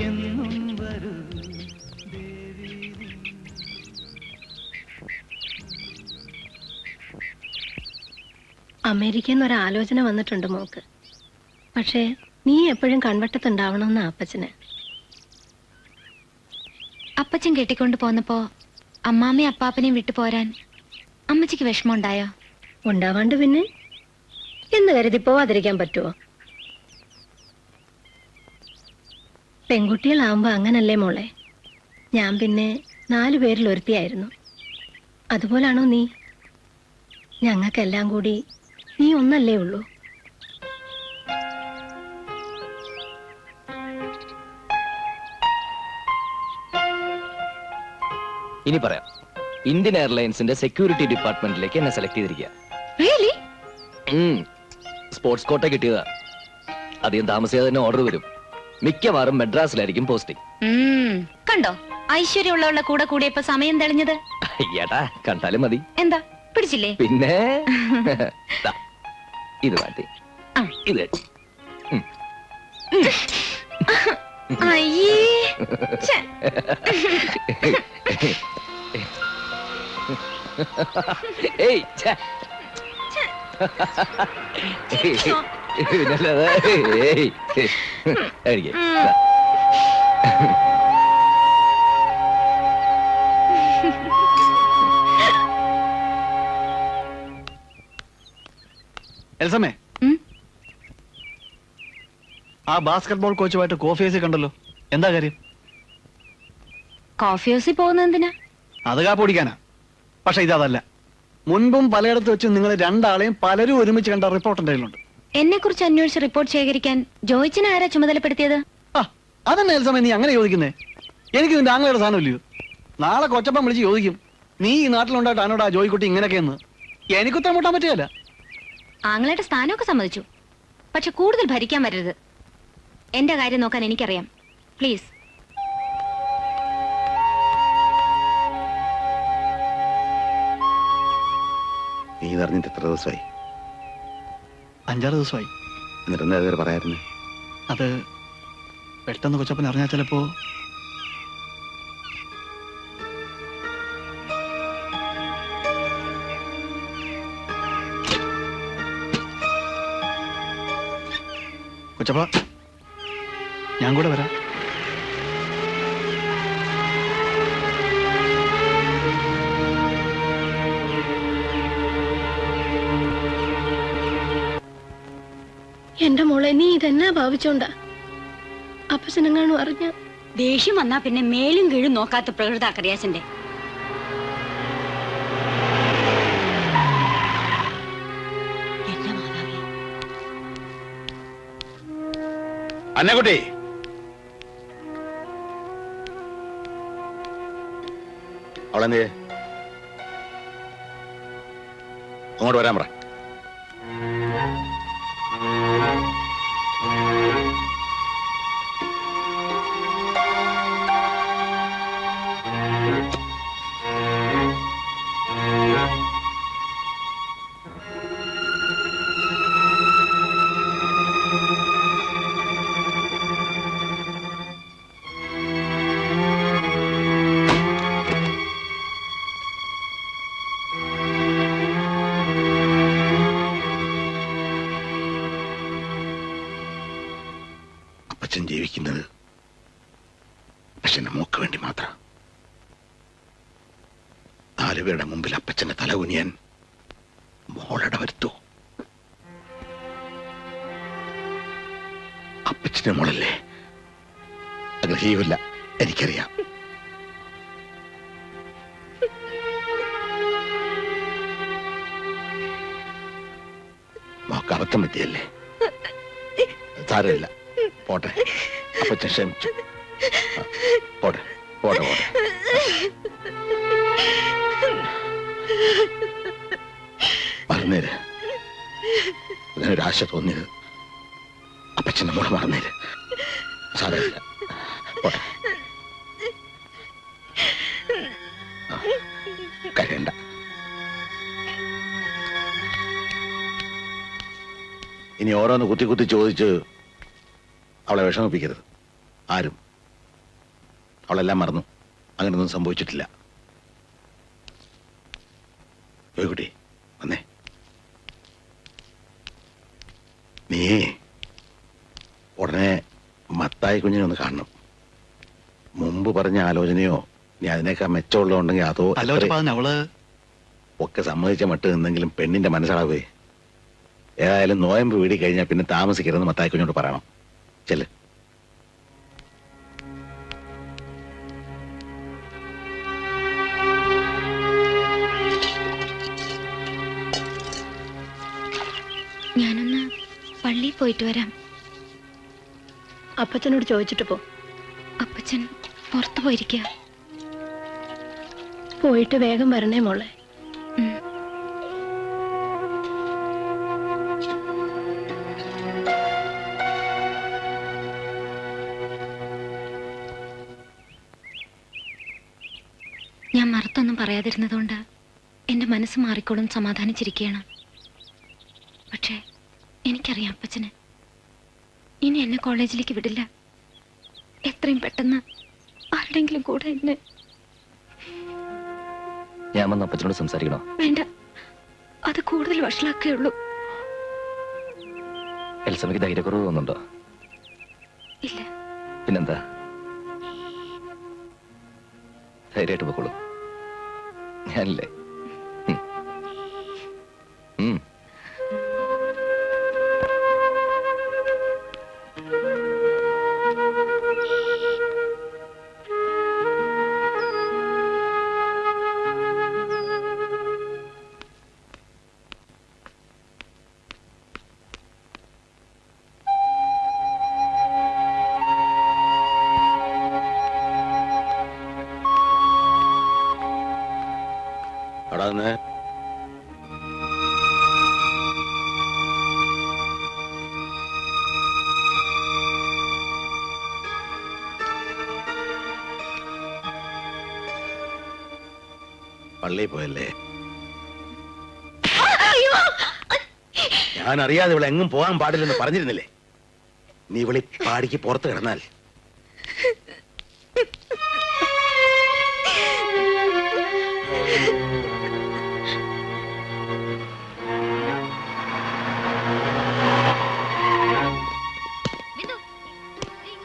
എന്നും വരൂ അമേരിക്കയിൽ നിന്ന് ഒരാലോചന വന്നിട്ടുണ്ട് മോക്ക്. പക്ഷേ നീ എപ്പോഴും കൺവട്ടത്തുണ്ടാവണമെന്ന അപ്പച്ചന്. അപ്പച്ചൻ കെട്ടിക്കൊണ്ട് പോന്നപ്പോ അമ്മാമ്മയും അപ്പാപ്പനെയും വിട്ടു പോരാൻ അമ്മച്ചിക്ക് വിഷമമുണ്ടായോ? ഉണ്ടാവാണ്ട് പിന്നെ എന്ന് കരുതി പോവാതിരിക്കാൻ പറ്റുമോ? പെൺകുട്ടികളാവുമ്പോ അങ്ങനല്ലേ മോളെ. ഞാൻ പിന്നെ 4 പേരിൽ ഒരുത്തിയായിരുന്നു. അതുപോലാണോ നീ? ഞങ്ങൾക്കെല്ലാം കൂടി നീ ഒന്നല്ലേ ഉള്ളൂ. ഇനി പറയാം. ഇന്ത്യൻ എയർലൈൻസിന്റെ സെക്യൂരിറ്റി ഡിപ്പാർട്ട്മെന്റിലേക്ക് എന്നെ സെലക്ട് ചെയ്തിരിക്കുക. റിയലി? സ്പോർട്സ് കോട്ട കിട്ടിയതാ. അധികം താമസിയാതെ തന്നെ ഓർഡർ വരും. മിക്കവാറും മെഡ്രാസിലായിരിക്കും പോസ്റ്റിംഗ്. കണ്ടോ ഐശ്വര്യമുള്ളവളുടെ കൂടെ കൂടിയപ്പോ സമയം തെളിഞ്ഞത്? ഏട്ടാ കണ്ടാലും മതി. എന്താ പിടിച്ചില്ലേ? പിന്നെ ദാ, ഇത് മാറ്റി ആ. ഇത് അയ്യേ ഛെ. ഏയ് ഛെ. പിന്നല്ലാതെ. ഏയ് കഴിക്ക്. ദാ. എൽസമ്മേ, ഉം? ആ ബാസ്കറ്റ്ബോൾ കോച്ചുമായിട്ട് കോഫി ഹൗസിൽ കണ്ടല്ലോ. എന്താ കാര്യം? കോഫി ഹൗസിൽ പോകുന്നത് എന്തിനാ? അത് കാപ്പ് കുടിക്കാനാ. പക്ഷെ ഇതല്ല. മുൻപും പലയിടത്ത് വെച്ച് നിങ്ങൾ രണ്ടാളെയും പലരും ഒരുമിച്ച് കണ്ട റിപ്പോർട്ട് എന്തെങ്കിലുണ്ട്? എന്നെ കുറിച്ച് അന്വേഷിച്ച് റിപ്പോർട്ട് ശേഖരിക്കാൻ ജോയിച്ചിനെ ആരാ ചുമതലപ്പെടുത്തിയത്? ആ അതന്നെ എൽസമ്മേ നീ അങ്ങനെ ചോദിക്കുന്നേ. എനിക്ക് നിന്റെ ആങ്ങളുടെ സാധനമില്ലയോ? നാളെ കൊച്ചപ്പം വിളിച്ച് ചോദിക്കും, നീ ഈ നാട്ടിലുണ്ടായിട്ട് ആനോടാ ജോയിക്കുട്ടി ഇങ്ങനെയൊക്കെയെന്ന്. എനിക്കുത്തരം മുട്ടാൻ പറ്റുകയല്ല. ആങ്ങളയുടെ സ്ഥാനമൊക്കെ സമ്മതിച്ചു. പക്ഷെ കൂടുതൽ ഭരിക്കാൻ വരരുത്. എന്റെ കാര്യം നോക്കാൻ എനിക്കറിയാം. പ്ലീസ്. നീ അറിഞ്ഞിട്ട് എത്ര ദിവസമായി? 5-6 ദിവസമായി. എന്നിട്ട് എന്താ ഇതുവരെ പറയായിരുന്നു? അത് പെട്ടെന്ന് കൊച്ചപ്പൻ അറിഞ്ഞാൽ ചിലപ്പോ. കൊച്ചപ്പ ഞാൻ കൂടെ വരാം. എന്റെ മോളെ നീ ഇതെന്നാ ഭാവിച്ചോണ്ടാ? അപ്പച്ചനെങ്ങാനും അറിഞ്ഞ ദേഷ്യം വന്നാ പിന്നെ മേലും കീഴും നോക്കാത്ത പ്രകൃത കറിയാച്ചന്റെ. എന്റെ മാതാവേ, അന്നക്കുട്ടി, അവളെന്തേ? അങ്ങോട്ട് വരാൻ പറ. അപ്പച്ചൻ ജീവിക്കുന്നത് അപ്പച്ചന്റെ മോക്ക് വേണ്ടി മാത്രം. 4 പേരുടെ മുമ്പിൽ അപ്പച്ചന്റെ തല കുനിയാൻ മോളട വരുത്തൂ. അപ്പച്ചന്റെ മോളല്ലേ? അങ്ങനെ ചെയ്യൂല, എനിക്കറിയാം. മോക്ക് അബദ്ധം പറ്റിയല്ലേ? സാരമില്ല, പോട്ടെ. അപ്പച്ചൻ ക്ഷമിച്ചു. പോട്ടെ പോട്ടെ പോട്ടെ. മറന്നേര്. അതിനൊരാശ തോന്നിയത് അപ്പച്ചന്റെ മോള് മറന്നേര്. സാരമില്ല, പോട്ടെ. കരയണ്ട. ഇനി ഓരോന്ന് കുത്തി കുത്തി ചോദിച്ച് അവളെ വിഷമിപ്പിക്കരുത്. ആരും അവളെല്ലാം മറന്നു. അങ്ങനൊന്നും സംഭവിച്ചിട്ടില്ല. കുട്ടി വന്നേ. നീ ഉടനെ മത്തായി കുഞ്ഞിനെ ഒന്ന് കാണണം. മുമ്പ് പറഞ്ഞ ആലോചനയോ നീ അതിനേക്കാൾ മെച്ചമുള്ളതുണ്ടെങ്കിൽ അതോ അവള് ഒക്കെ സമ്മതിച്ച മട്ട് എന്തെങ്കിലും പെണ്ണിന്റെ മനസ്സിലാവേ. ഏതായാലും നോയമ്പ് വീടി കഴിഞ്ഞാൽ പിന്നെ താമസിക്കരുതെന്ന് മത്തായി കുഞ്ഞോട് പറയണം. ചെല്ല്. ഞാനൊന്ന് പള്ളിയിൽ പോയിട്ട് വരാം. അപ്പച്ചനോട് ചോദിച്ചിട്ട് പോ. അപ്പച്ചൻ പുറത്തു പോയിരിക്കുക. പോയിട്ട് വേഗം വരണേ മോളെ. ഞാൻ മറുത്തൊന്നും പറയാതിരുന്നതുകൊണ്ട് എന്റെ മനസ്സ് മാറിക്കോളും സമാധാനിച്ചിരിക്കുകയാണ്. പക്ഷേ എനിക്കറിയാം അപ്പച്ചന് ഇനി എന്നെ കോളേജിലേക്ക് വിടില്ല. എത്രയും പെട്ടെന്ന് ആരുടെങ്കിലും കൂടെ എന്നെ. ഞാൻ വന്ന് അപ്പച്ചനോട് സംസാരിക്കണോ? വേണ്ട, അത് കൂടുതൽ വഷളാക്കേ ഉള്ളൂ. എൽസമ്മയ്ക്ക് ധൈര്യക്കുറവ് തോന്നുന്നുണ്ടോ? ഇല്ല. പിന്നെന്താ, ധൈര്യമായിട്ട് പോയിക്കോളൂ. ഞാനില്ലേ. അടാന്ന് പള്ളിയിൽ പോയല്ലേ? ഞാൻ അറിയാതെ ഇവിടെ എങ്ങും പോകാൻ പാടില്ലെന്ന് പറഞ്ഞിരുന്നില്ലേ? നീ ഇവിടെ പാടിക്ക് പുറത്ത് കിടന്നാൽ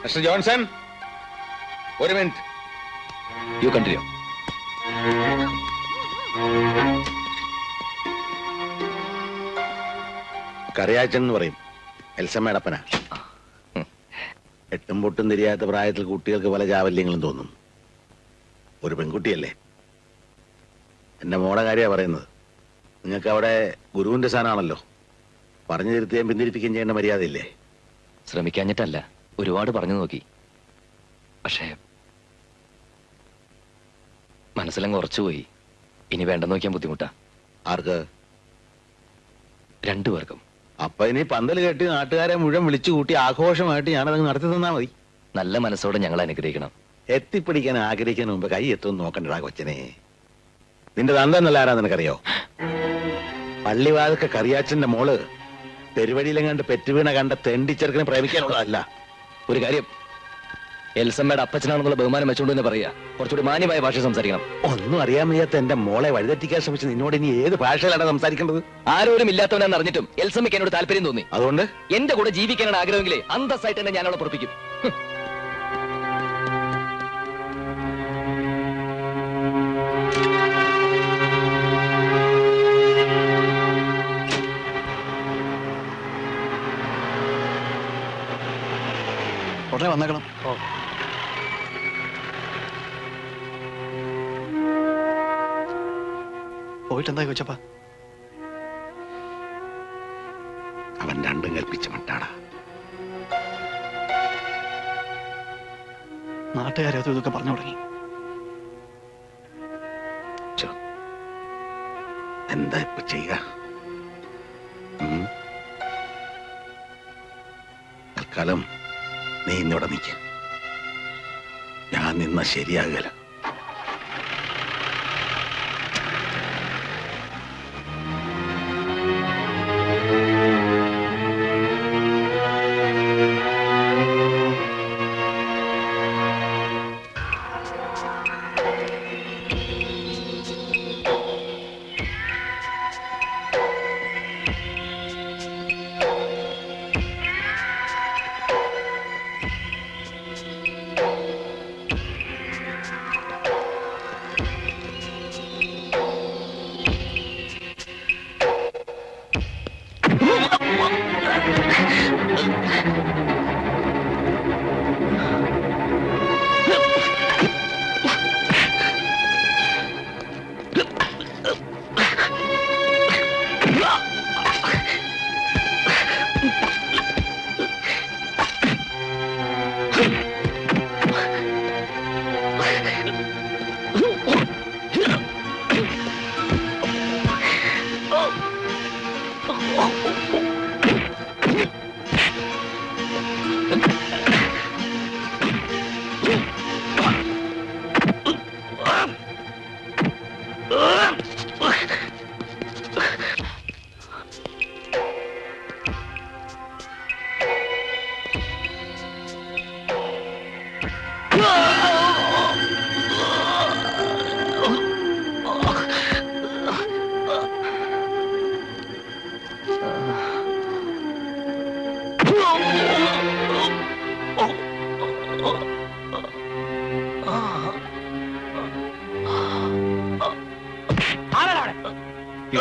മിസ്റ്റർ ജോൺസൺ, ഒരു മിനിറ്റ്. You continue. കറിയാച്ചൻ എന്ന് പറയും. എൽസമ്മയുടെ അപ്പനാ. എട്ടും പൊട്ടും തിരിയാത്ത പ്രായത്തിൽ കുട്ടികൾക്ക് പല ചാവല്യങ്ങളും തോന്നും. ഒരു പെൺകുട്ടിയല്ലേ. എന്റെ മോടെ കാര്യമാണ് പറയുന്നത്. നിങ്ങൾക്ക് അവിടെ ഗുരുവിന്റെ സ്ഥാനമാണല്ലോ. പറഞ്ഞു തിരുത്തുകയും പിന്തിരിപ്പിക്കുകയും ചെയ്യേണ്ട മര്യാദയില്ലേ? ശ്രമിക്കാഞ്ഞിട്ടല്ല, ഒരുപാട് പറഞ്ഞു നോക്കി. പക്ഷേ മനസ്സിലങ്ങ് ഉറച്ചുപോയി. ഇനി വേണ്ടെന്ന് നോക്കിയാൻ ബുദ്ധിമുട്ടാ. ആർക്ക്? രണ്ടുപേർക്കും. അപ്പൊ ഇനി പന്തൽ കെട്ടി നാട്ടുകാരെ മുഴുവൻ വിളിച്ചു കൂട്ടി ആഘോഷമായിട്ട് ഞാനതങ്ങ് നടത്തി തന്നാ മതി. നല്ല മനസ്സോടെ ഞങ്ങൾ അനുഗ്രഹിക്കണം. എത്തിപ്പിടിക്കാൻ ആഗ്രഹിക്കാൻ മുമ്പ് കൈ എത്തുമെന്ന് നോക്കണ്ടടാ കൊച്ചനെ. നിന്റെ തന്തെന്നല്ല ആരാ നിനക്കറിയോ? പള്ളിവാതൊക്കെ കറിയാച്ചന്റെ മോള് പെരുവഴിയിലെങ്ങാണ്ട് പെറ്റുവീണ കണ്ട തെണ്ടിച്ചെറുക്കിനെ പ്രേമിക്കാനുള്ളതല്ല. ഒരു കാര്യം, എൽസമ്മയുടെ അപ്പച്ചനാണെന്നുള്ള ബഹുമാനം വെച്ചുകൊണ്ട് തന്നെ പറയാ. കുറച്ചുകൂടി മാന്യമായ ഭാഷ സംസാരിക്കണം. ഒന്നും അറിയാൻ വയ്യാത്ത എന്റെ മോളെ വഴിതെറ്റിക്കാൻ ശ്രമിച്ച് നിന്നോട് ഇനി ഏത് ഭാഷയിലാണ് സംസാരിക്കേണ്ടത്? ആരോരും ഇല്ലാത്തവനാണെന്ന് അറിഞ്ഞിട്ടും എൽസമ്മയ്ക്ക് എന്നോട് താല്പര്യം തോന്നി. അതുകൊണ്ട് എന്റെ കൂടെ ജീവിക്കാനാണ് ആഗ്രഹമെങ്കിലേ അന്തസ്സായിട്ട് തന്നെ ഞാൻ അവളെ പുറപ്പിക്കും. ഉടനെ വന്നേക്കണം. പോയിട്ട് എന്തായി കൊച്ചപ്പ? അവൻ രണ്ടും കൽപ്പിച്ച മട്ടാടാ. നാട്ടുകാരെ അതും ഇതൊക്കെ പറഞ്ഞു തുടങ്ങി. എന്താ ഇപ്പൊ ചെയ്യുക? തൽക്കാലം നീ ഇന്നിവിടെ നിൽക്ക. ഞാൻ നിന്ന ശരിയാകല.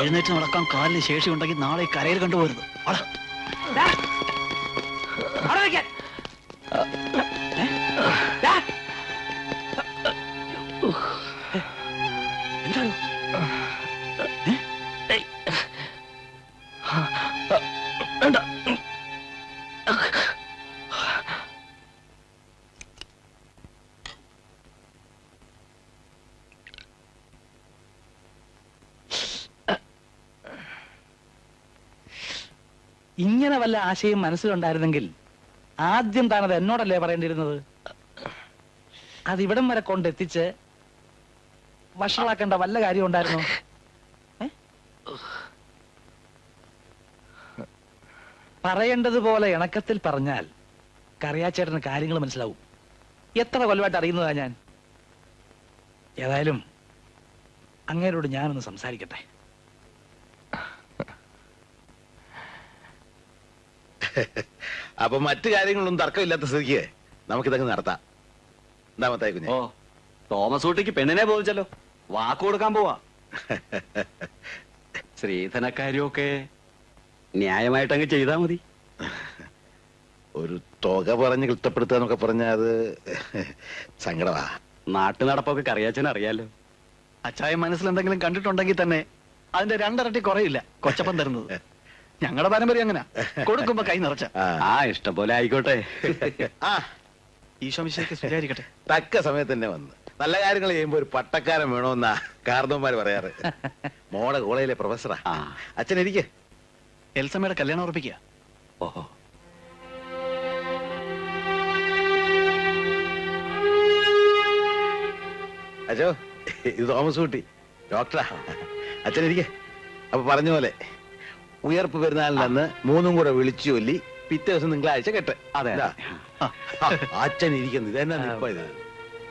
എഴുന്നേറ്റ് നടക്കാൻ കാലിന് ശേഷി ഉണ്ടെങ്കിൽ നാളെ കരയിൽ കണ്ടുപോരുത്. ഇങ്ങനെ വല്ല ആശയം മനസ്സിലുണ്ടായിരുന്നെങ്കിൽ ആദ്യം താനത് എന്നോടല്ലേ പറയേണ്ടിയിരുന്നത്? അതിവിടം വരെ കൊണ്ടെത്തിച്ച് വഷളാക്കേണ്ട വല്ല കാര്യം ഉണ്ടായിരുന്നോ? പറയേണ്ടതുപോലെ ഇണക്കത്തിൽ പറഞ്ഞാൽ കറിയാച്ചേട്ടന് കാര്യങ്ങൾ മനസ്സിലാവും. എത്ര കൊല്ലമായിട്ട് അറിയുന്നതാ ഞാൻ. ഏതായാലും അങ്ങേരോട് ഞാനൊന്ന് സംസാരിക്കട്ടെ. അപ്പൊ മറ്റു കാര്യങ്ങളൊന്നും തർക്കമില്ലാത്ത സ്ഥിതിക്ക് നമുക്കിതങ്ങ് നടത്താം. എന്താ മത്തായി കുഞ്ഞെ? ഓ, തോമസ് കുട്ടിക്ക് പെണ്ണിനെ ബോധിച്ചല്ലോ. വാക്ക് കൊടുക്കാൻ പോവാ. ശ്രീധനക്കാര്യമൊക്കെ ന്യായമായിട്ട് അങ്ങ് ചെയ്താ മതി. ഒരു തുക പറഞ്ഞ് ക്ലിഷ്ടപ്പെടുത്തുക പറഞ്ഞാൽ അത് സങ്കടമാ. നാട്ടു നടപ്പൊക്കെ കറിയാച്ചൻ അറിയാലോ. അച്ചായ മനസ്സിൽ എന്തെങ്കിലും കണ്ടിട്ടുണ്ടെങ്കിൽ തന്നെ അതിന്റെ രണ്ടിരട്ടി കുറയില്ല കൊച്ചപ്പൻ തരുന്നത്. ഞങ്ങളുടെ പാരമ്പര്യം അങ്ങനെ കൊടുക്കുമ്പോ കൈ നിറച്ച. ആ, ഇഷ്ടം പോലെ ആയിക്കോട്ടെ. ഈശോ മിശിഹായ്ക്ക് സ്തുതിയായിരിക്കട്ടെ. തക്ക സമയത്ത് തന്നെ വന്ന് നല്ല കാര്യങ്ങൾ ചെയ്യുമ്പോ ഒരു പട്ടക്കാരൻ വേണമെന്നാ കാർന്നവന്മാര് പറയാറ്. മോടെ കോളേജിലെ പ്രൊഫസറാ. അച്ഛൻ ഇരിക്കെ. എൽസമ്മയുടെ കല്യാണം ഉറപ്പിക്കുക. ഓഹോ, അച്ഛോ, ഇത് തോമസ് കുട്ടി ഡോക്ടറാ. അച്ഛൻ ഇരിക്കെ. അപ്പൊ പറഞ്ഞ പോലെ ഉയർപ്പ് പെരുന്നാളിനന്ന് മൂന്നും കൂടെ വിളിച്ചു ചൊല്ലി പിറ്റേ ദിവസം തിങ്കളാഴ്ച കെട്ട്. അതെ. അച്ഛൻ ഇരിക്കുന്നത് ഇതെന്നാ നിപ്പ ഇത്?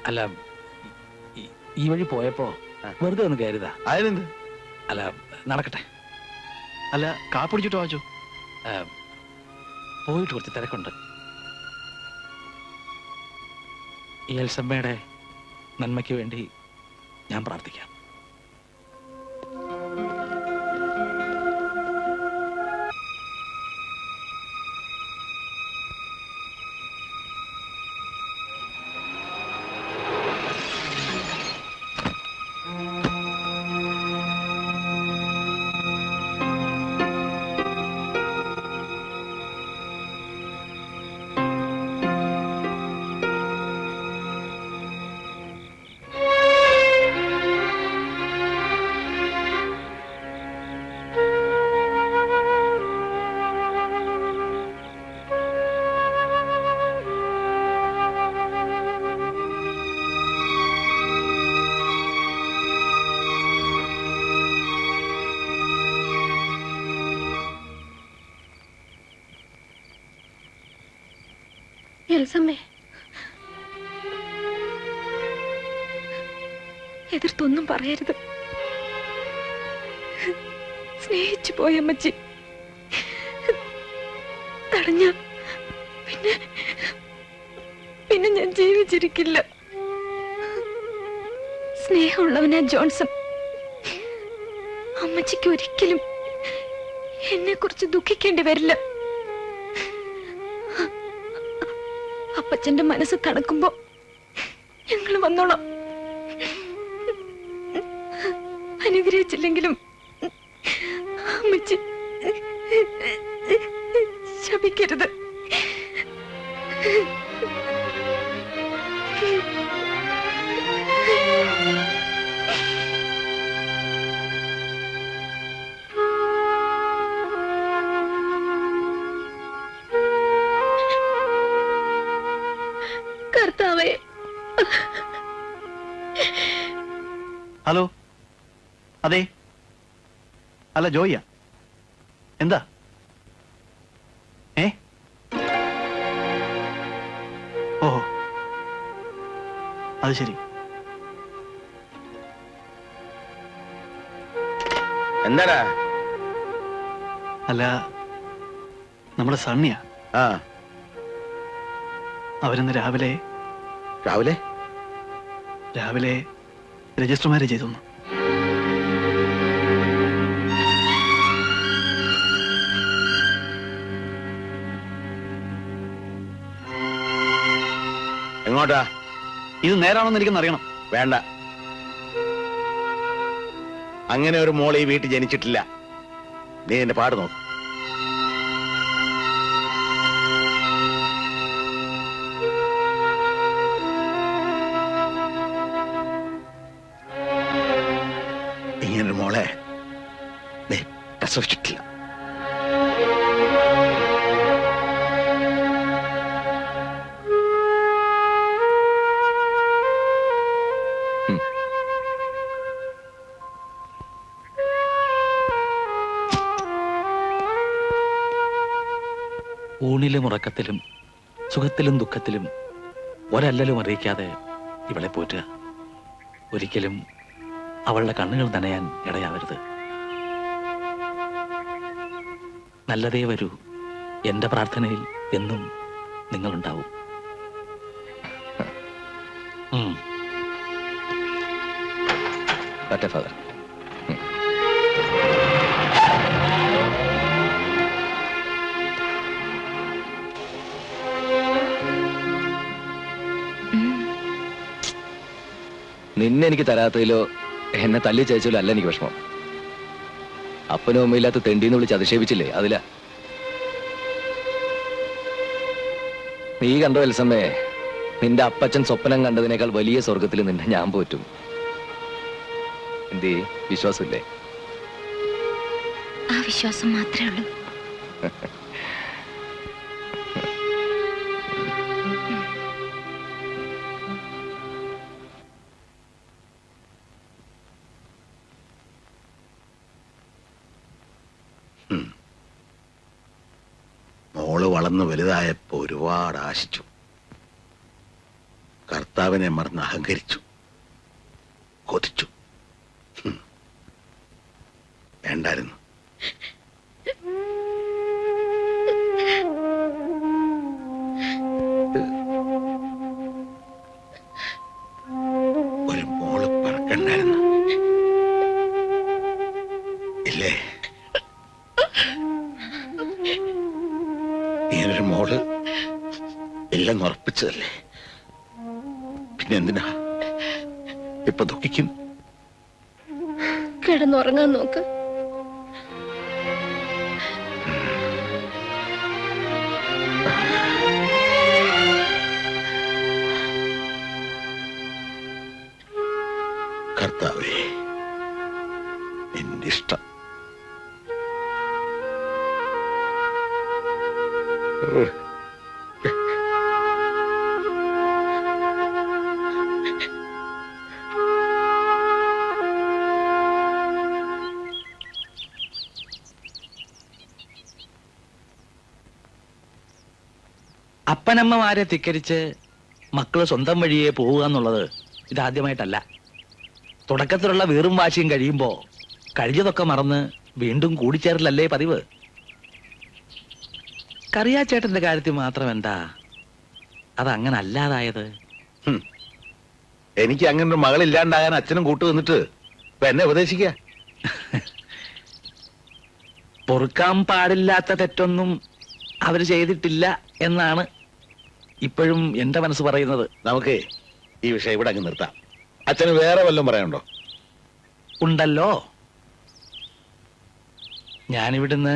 അല്ല, ഈ വഴി പോയപ്പോ വെറുതെ ഒന്ന് കയറിയതാ. അതിനെന്ത്? അല്ല, നടക്കട്ടെ. അല്ല, കാപ്പിടിച്ചിട്ട് വാച്ചു. പോയിട്ട് കുറച്ച് തിരക്കുണ്ട്. ഈ എൽസമ്മയുടെ നന്മയ്ക്ക് വേണ്ടി ഞാൻ പ്രാർത്ഥിക്കാം. എൽസമ്മേ, എതിർത്തൊന്നും പറയരുത്. സ്നേഹിച്ചു പോയ അമ്മച്ചി തടഞ്ഞ പിന്നെ ഞാൻ ജീവിച്ചിരിക്കില്ല. സ്നേഹമുള്ളവനാ ജോൺസൺ. അമ്മച്ചിക്ക് ഒരിക്കലും എന്നെ കുറിച്ച് ദുഃഖിക്കേണ്ടി വരില്ല. അപ്പച്ചന്റെ മനസ്സ് തണുക്കുമ്പോ ഞങ്ങൾ വന്നോളാം. അനുഗ്രഹിച്ചില്ലെങ്കിലും അമ്മച്ചി ശപിക്കരുത്. കർത്താവേ. ഹലോ, അതെ. അല്ല, ജോയിയാ. എന്താ? ഓഹോ, അത് ശരി. എന്താടാ? അല്ല, നമ്മുടെ സണ്ണിയാ. ആ, അവരിന്ന് രാവിലെ രാവിലെ രജിസ്റ്റർ മാരേജ് ചെയ്തു. എങ്ങോട്ടാ? ഇത് നേരാണെന്ന് എനിക്കൊന്ന് അറിയണം. വേണ്ട. അങ്ങനെ ഒരു മോൾ ഈ വീട്ടിൽ ജനിച്ചിട്ടില്ല. നീ എന്റെ പാട് നോക്ക്. ഇങ്ങനൊരു മോളെ നീ പ്രസവിച്ചിട്ടില്ല. ഊണിലും ഉറക്കത്തിലും സുഖത്തിലും ദുഃഖത്തിലും ഒരല്ലലും അറിയിക്കാതെ ഇവളെ പോറ്റുക. ഒരിക്കലും അവളുടെ കണ്ണുകൾ നനയാൻ ഇടയാവരുത്. നല്ലതേ വരൂ. എന്റെ പ്രാർത്ഥനയിൽ എന്നും നിങ്ങളുണ്ടാവും. ഫാദർ. നിന്നെ എനിക്ക് തരാത്തതിലോ എന്നെ തല്ലി ചതച്ചതിലോ അല്ല എനിക്ക് വിഷമം. അപ്പനും അമ്മയില്ലാത്ത തെണ്ടിന്ന് വിളിച്ച് അധിക്ഷേപിച്ചില്ലേ, അതില. നീ കണ്ടോ എൽസമ്മേ, നിന്റെ അപ്പച്ചൻ സ്വപ്നം കണ്ടതിനേക്കാൾ വലിയ സ്വർഗത്തിൽ നിന്നെ ഞാൻ പോറ്റും. എന്തേ, വിശ്വാസമില്ലേ? ആ വിശ്വാസം മാത്രമേ ഉള്ളൂ. മോള് വളർന്നു വലുതായപ്പോ ഒരുപാട് ആശിച്ചു. കർത്താവിനെ മറന്ന് അഹങ്കരിച്ചു, കൊതിച്ചു. വേണ്ടായിരുന്നു. ഒരു മോള് പറക്കണ്ടായിരുന്നു ഇല്ലേ? ഇങ്ങനൊരു മോള് ഇല്ലെന്ന് ഉറപ്പിച്ചതല്ലേ, പിന്നെ എന്തിനാ ഇപ്പൊ ദുഃഖിക്കും? കിടന്നുറങ്ങാൻ നോക്ക്. കർത്താവേ, നിന്റെ ഇഷ്ടം. അപ്പനമ്മമാരെ ധിക്കരിച്ച് മക്കള് സ്വന്തം വഴിയെ പോവുക എന്നുള്ളത് ഇതാദ്യമായിട്ടല്ല. തുടക്കത്തിലുള്ള വീറും വാശിയും കഴിയുമ്പോ കഴിഞ്ഞതൊക്കെ മറന്ന് വീണ്ടും കൂടിച്ചേരലല്ലേ പതിവ്. കറിയാച്ചേട്ടന്റെ കാര്യത്തിൽ മാത്രം എന്താ അതങ്ങനെ അല്ലാതായത്? എനിക്ക് അങ്ങനെ ഒരു മകളില്ലാണ്ടാകാൻ അച്ഛനും കൂട്ടു നിന്നിട്ട് ഇപ്പൊ എന്നെ ഉപദേശിക്ക. പൊറുക്കാൻ പാടില്ലാത്ത തെറ്റൊന്നും അവര് ചെയ്തിട്ടില്ല എന്നാണ് ഇപ്പോഴും എന്റെ മനസ്സ് പറയുന്നത്. നമുക്ക് ഈ വിഷയം ഇവിടെ അങ്ങ് നിർത്താം. അച്ഛന് വേറെ വല്ലതും പറയാനുണ്ടോ? ഉണ്ടല്ലോ. ഞാനിവിടുന്ന്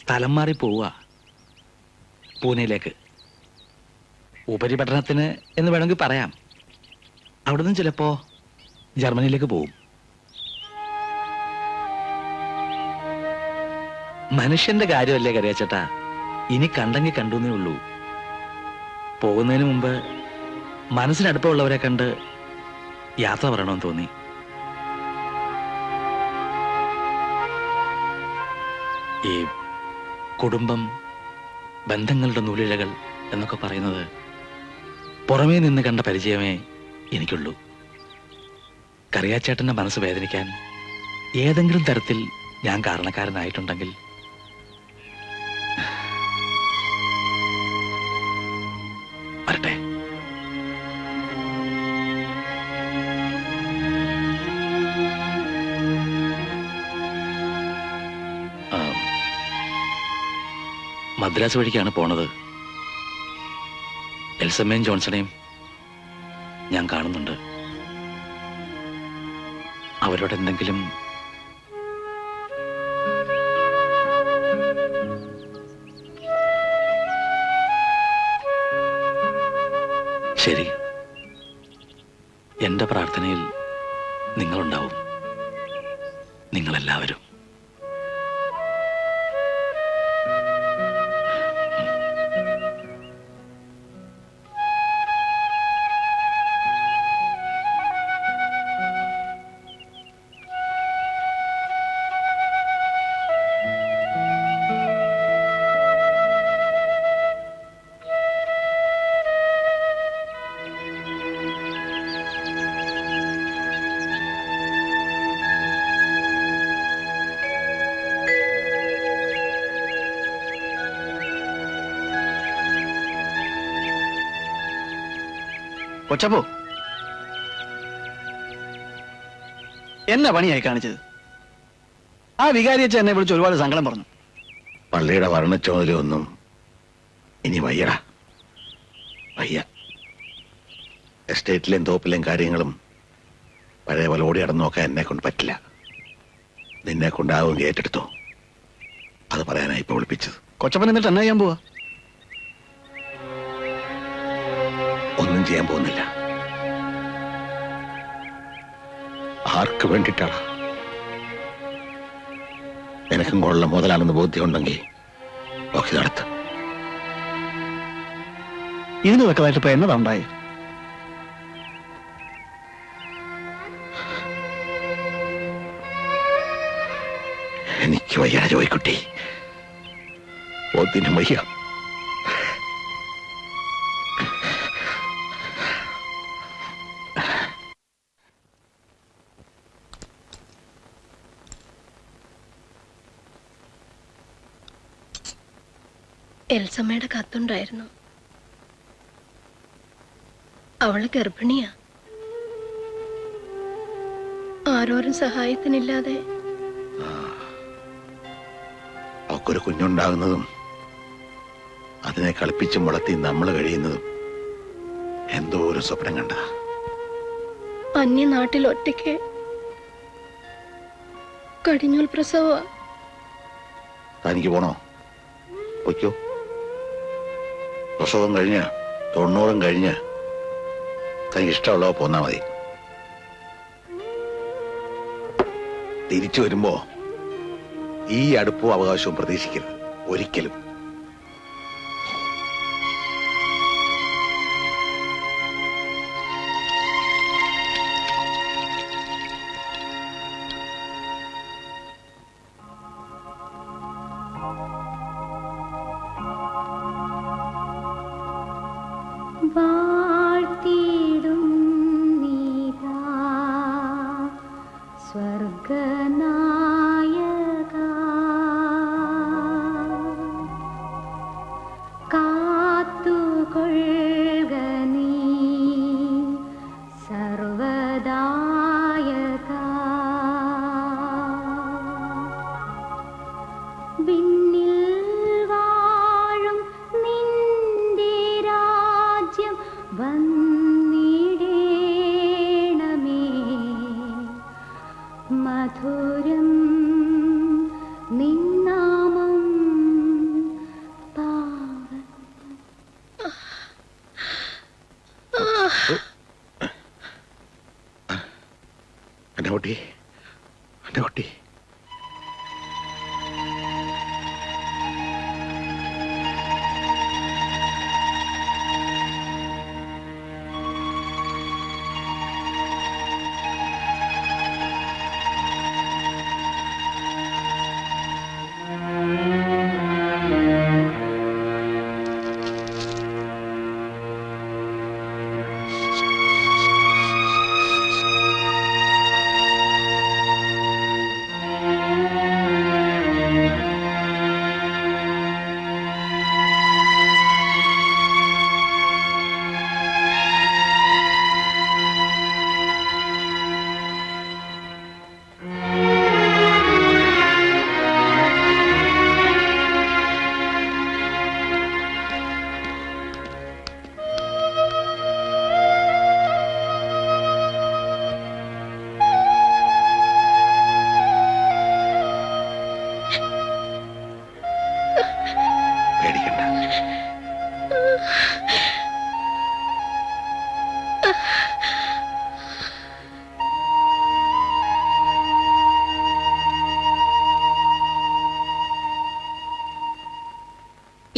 സ്ഥലം മാറി പോവുക പൂനെയിലേക്ക്. ഉപരിപഠനത്തിന് എന്ന് വേണമെങ്കിൽ പറയാം. അവിടുന്ന് ചിലപ്പോ ജർമ്മനിയിലേക്ക് പോവും. മനുഷ്യന്റെ കാര്യമല്ലേ കറിയാച്ചേട്ടാ, ഇനി കണ്ടെങ്കിൽ കണ്ടുന്നേ ഉള്ളൂ. പോകുന്നതിന് മുമ്പ് മനസ്സിനടുപ്പമുള്ളവരെ കണ്ട് യാത്ര പറയണമെന്ന് തോന്നി. ഈ കുടുംബം, ബന്ധങ്ങളുടെ നൂലിഴകൾ എന്നൊക്കെ പറയുന്നത് പുറമേ നിന്ന് കണ്ട പരിചയമേ എനിക്കുള്ളൂ. കറിയാച്ചേട്ടന്റെ മനസ്സ് വേദനിക്കാൻ ഏതെങ്കിലും തരത്തിൽ ഞാൻ കാരണക്കാരനായിട്ടുണ്ടെങ്കിൽ വരട്ടെ. മദ്രാസ് വഴിക്കാണ് പോണത്. എൽസമ്മയും ജോൺസണെയും ഞാൻ കാണുന്നുണ്ട്. അവരോട് എന്തെങ്കിലും ശരി, എന്റെ പ്രാർത്ഥനയിൽ നിങ്ങളുണ്ടാവും, നിങ്ങളെല്ലാവരും. കൊച്ചപ്പോ, എന്നാ പണിയായി കാണിച്ചത്? ആ വികാരിയച്ച എന്നെ വിളിച്ച് ഒരുപാട് സങ്കടം പറഞ്ഞു. പള്ളിയുടെ വർണ്ണച്ചോദരൊന്നും ഇനി വയ്യടാ, വയ്യ. എസ്റ്റേറ്റിലെയും തോപ്പിലെയും കാര്യങ്ങളും പഴയ പോലെ ഓടി നടന്നു നോക്കാൻ എന്നെ കൊണ്ട് പറ്റില്ല. നിന്നെ കൊണ്ടാവും ഏറ്റെടുത്തോ, അത് പറയാനായി ഇപ്പൊ വിളിപ്പിച്ചത്. കൊച്ചപ്പൻ എന്നിട്ട് എന്നാ ചെയ്യാൻ പോവാ? ഒന്നും ചെയ്യാൻ പോകുന്നില്ല. ആർക്ക് വേണ്ടിയിട്ടാണ്? നിനക്കും കൊള്ള മുതലാണെന്ന് ബോധ്യമുണ്ടെങ്കിൽ ഒക്കെ നടത്ത്. ഇതിന് വെക്കതായിട്ട് ഇപ്പൊ എന്നതാ ഉണ്ടായി? എനിക്ക് വയ്യ ജോയിക്കുട്ടി, ഒന്നിനും വയ്യ. എൽസമ്മയുടെ കത്തുണ്ടായിരുന്നു. അവള് ഗർഭിണിയാ. ആരോരും സഹായത്തിനില്ലാതെ അവക്കൊരു കുഞ്ഞുണ്ടാകുന്നതും അതിനെ കളിപ്പിച്ചും വളർത്തി നമ്മൾ കഴിയുന്നതും എന്തോ ഒരു സ്വപ്നം കണ്ട. അന്യനാട്ടിൽ ഒറ്റയ്ക്ക് കടിഞ്ഞൂൽ പ്രസവ. തനിക്ക് പോണോ? പൊയ്ക്കോ. പ്രസവം കഴിഞ്ഞ് 90 കഴിഞ്ഞ് തനിക്ക് ഇഷ്ടമുള്ളവ പോന്നാ മതി. തിരിച്ചു വരുമ്പോ ഈ അടുപ്പവും അവകാശവും പ്രതീക്ഷിക്കരുത് ഒരിക്കലും. വാഴ്ത്തിടും നീതാ സ്വർഗനായക, കാത്തുകൊള്ളുക നീ സർവദായക. വിണ്ണിൽ വാഴും നിന്റെ രാജ്യം വന്നിടേണമേ, മധുരം നിന്നാമം പാവ. എന്റെ കുട്ടി, എന്റെ കുട്ടി.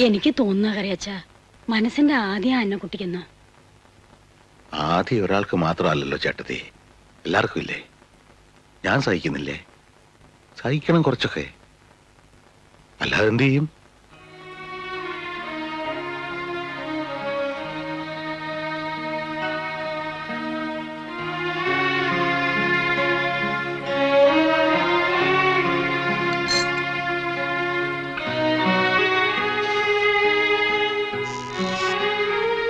എനിക്ക് തോന്നുന്ന കറിയച്ച മനസ്സിന്റെ ആദ്യം അന്നക്കുട്ടിക്കുന്ന. ആദ്യം ഒരാൾക്ക് മാത്രമല്ലല്ലോ ചേട്ടത്തി, എല്ലാവർക്കും ഇല്ലേ? ഞാൻ സഹിക്കുന്നില്ലേ? സഹിക്കണം കുറച്ചൊക്കെ, അല്ലാതെ എന്ത് ചെയ്യും?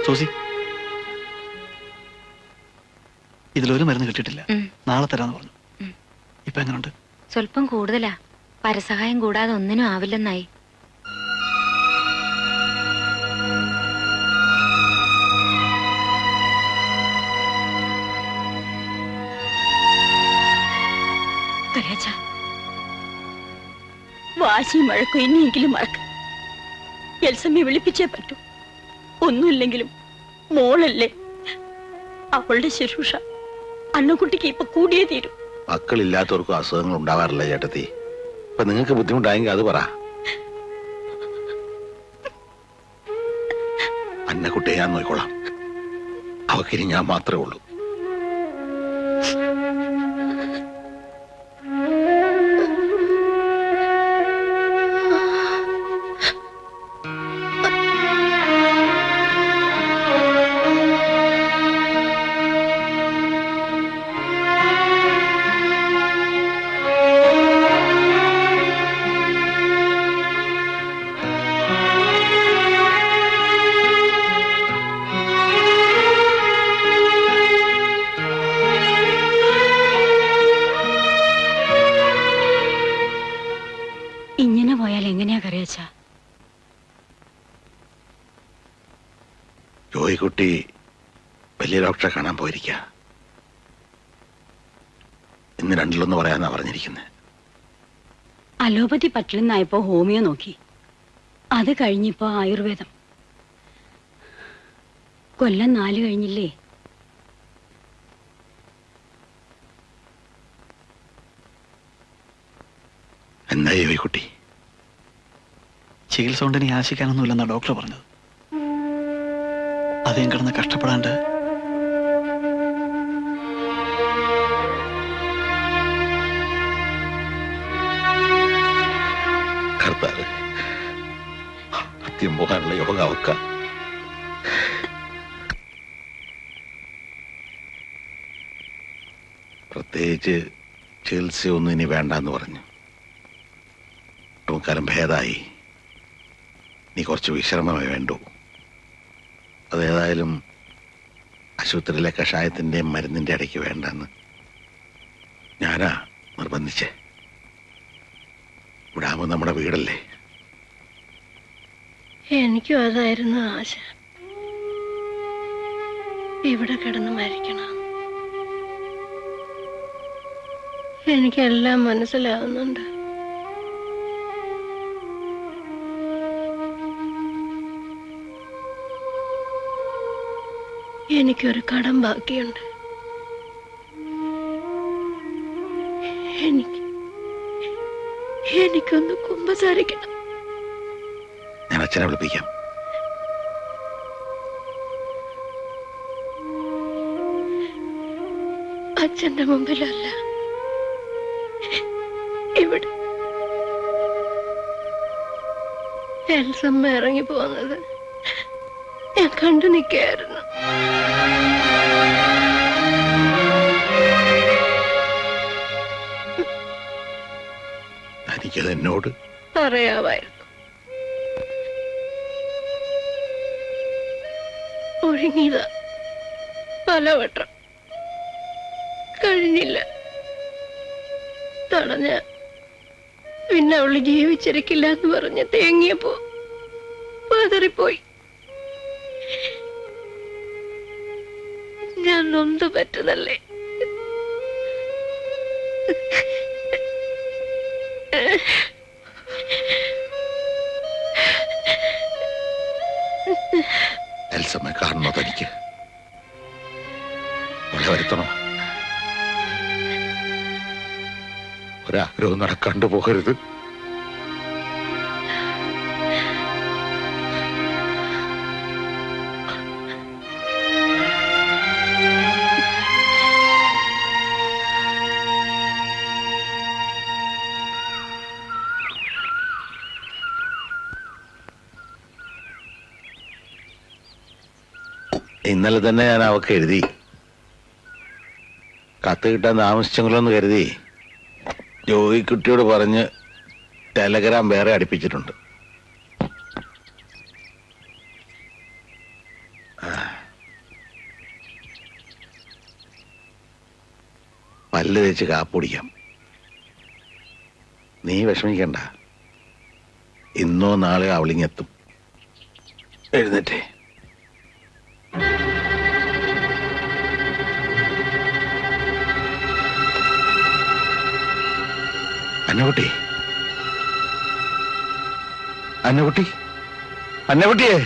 സൂസി, ഇതിലൊരു മരുന്ന് കിട്ടിയിട്ടില്ല. നാളെ തരാന്ന് പറഞ്ഞു. ഇപ്പൊ എങ്ങനെയുണ്ട്? സ്വല്പം കൂടുതലാ. പരസഹായം കൂടാതെ ഒന്നിനും ആവില്ലെന്നായി. വാശിയും മഴക്കും ഇനിയെങ്കിലും മറക്ക. എൽസമ്മയെ വിളിപ്പിച്ചേ പറ്റൂ. ഒന്നുമില്ലെങ്കിലും മോളല്ലേ, അവളുടെ ശുശ്രൂഷ അന്നക്കുട്ടിക്ക് ഇപ്പൊ കൂടിയേ തീരും. മക്കളില്ലാത്തവർക്കും അസുഖങ്ങൾ ഉണ്ടാവാറില്ല ചേട്ടത്തി. ഇപ്പൊ നിങ്ങൾക്ക് ബുദ്ധിമുട്ടായെങ്കിൽ അത് പറ. അന്നക്കുട്ടിയെ ഞാൻ നോക്കിക്കോളാം. അവക്കിനി ഞാൻ മാത്രമേ ഉള്ളൂ. ഇങ്ങനെ പോയാൽ എങ്ങനെയാ കറിയച്ച? ജോയിക്കുട്ടി വലിയ ഡോക്ടറെ കാണാൻ പോയിരിക്ക. ഇന്ന് രണ്ടിലൊന്ന് പറയാന്നാ പറഞ്ഞിരിക്കുന്നത്. അലോപ്പതി പറ്റില്ലെന്നായപ്പോ ഹോമിയോ നോക്കി. അത് കഴിഞ്ഞിപ്പോ ആയുർവേദം. കൊല്ലം 4 കഴിഞ്ഞില്ലേ? എന്താ ജോയിക്കുട്ടി? ചികിത്സ കൊണ്ട് ഇനി ആശിക്കാനൊന്നുമില്ലെന്നാ ഡോക്ടർ പറഞ്ഞത്. അതേം കിടന്ന് കഷ്ടപ്പെടാണ്ട് കർത്താവ് അത്യം പോകാനുള്ള യോഗ അവക്ക. പ്രത്യേകിച്ച് ചികിത്സയൊന്നും ഇനി വേണ്ടെന്ന് പറഞ്ഞു. കാലം ഭേദമായി. നീ കുറച്ച് വിശ്രമമേ വേണ്ടൂ. അതേതായാലും ആശുപത്രിയിലെ കഷായത്തിന്റെയും മരുന്നിന്റെ ഇടയ്ക്ക് വേണ്ടെന്ന് ഞാനാ നിർബന്ധിച്ചേ. ഇവിടാകുമ്പോ നമ്മുടെ വീടല്ലേ. എനിക്കും അതായിരുന്നു ആശ, ഇവിടെ കിടന്ന് മരിക്കണം. എനിക്കെല്ലാം മനസ്സിലാവുന്നുണ്ട്. എനിക്കൊരു കടം ബാക്കിയുണ്ട്. എനിക്കൊന്ന് കുമ്പസാരിക്കണം. ഞാൻ അച്ഛനെ വിളിപ്പിക്കാം. അച്ഛന്റെ മുമ്പിലല്ല, ഇവിടെ. എൽസമ്മ ഇറങ്ങി പോകുന്നത് ഞാൻ കണ്ടു നിൽക്കായിരുന്നു. എനിക്കത് എന്നോട് പറയാമായിരുന്നു. ഒഴുങ്ങിയതാ പലവട്ടം, കഴിഞ്ഞില്ല. തടഞ്ഞ പിന്നെ അവള് ജീവിച്ചിരിക്കില്ല എന്ന് പറഞ്ഞ് തേങ്ങിയപ്പോ പതറിപ്പോയി. ഞാൻ നൊന്തു പറ്റതല്ലേ. എൽസമ്മ കാണണോ തനിക്ക്? അവളെ വരുത്തണോ? ഒരാഗ്രഹവും നടക്കാണ്ട് പോകരുത്. ഇന്നലെ തന്നെ ഞാൻ അവക്ക് എഴുതി. കത്ത് കിട്ടാൻ താമസിച്ചെങ്കിലോന്ന് കരുതി ജോയിക്കുട്ടിയോട് പറഞ്ഞ് ടെലഗ്രാം വേറെ അടുപ്പിച്ചിട്ടുണ്ട്. പല്ല് തേച്ച് കാപ്പൊടിക്കാം. നീ വിഷമിക്കണ്ട, ഇന്നോ നാളെയോ അവളിങ്ങെത്തും. എഴുന്നേറ്റേ. അന്നക്കുട്ടി, അന്നക്കുട്ടി, അന്നക്കുട്ടിയെ.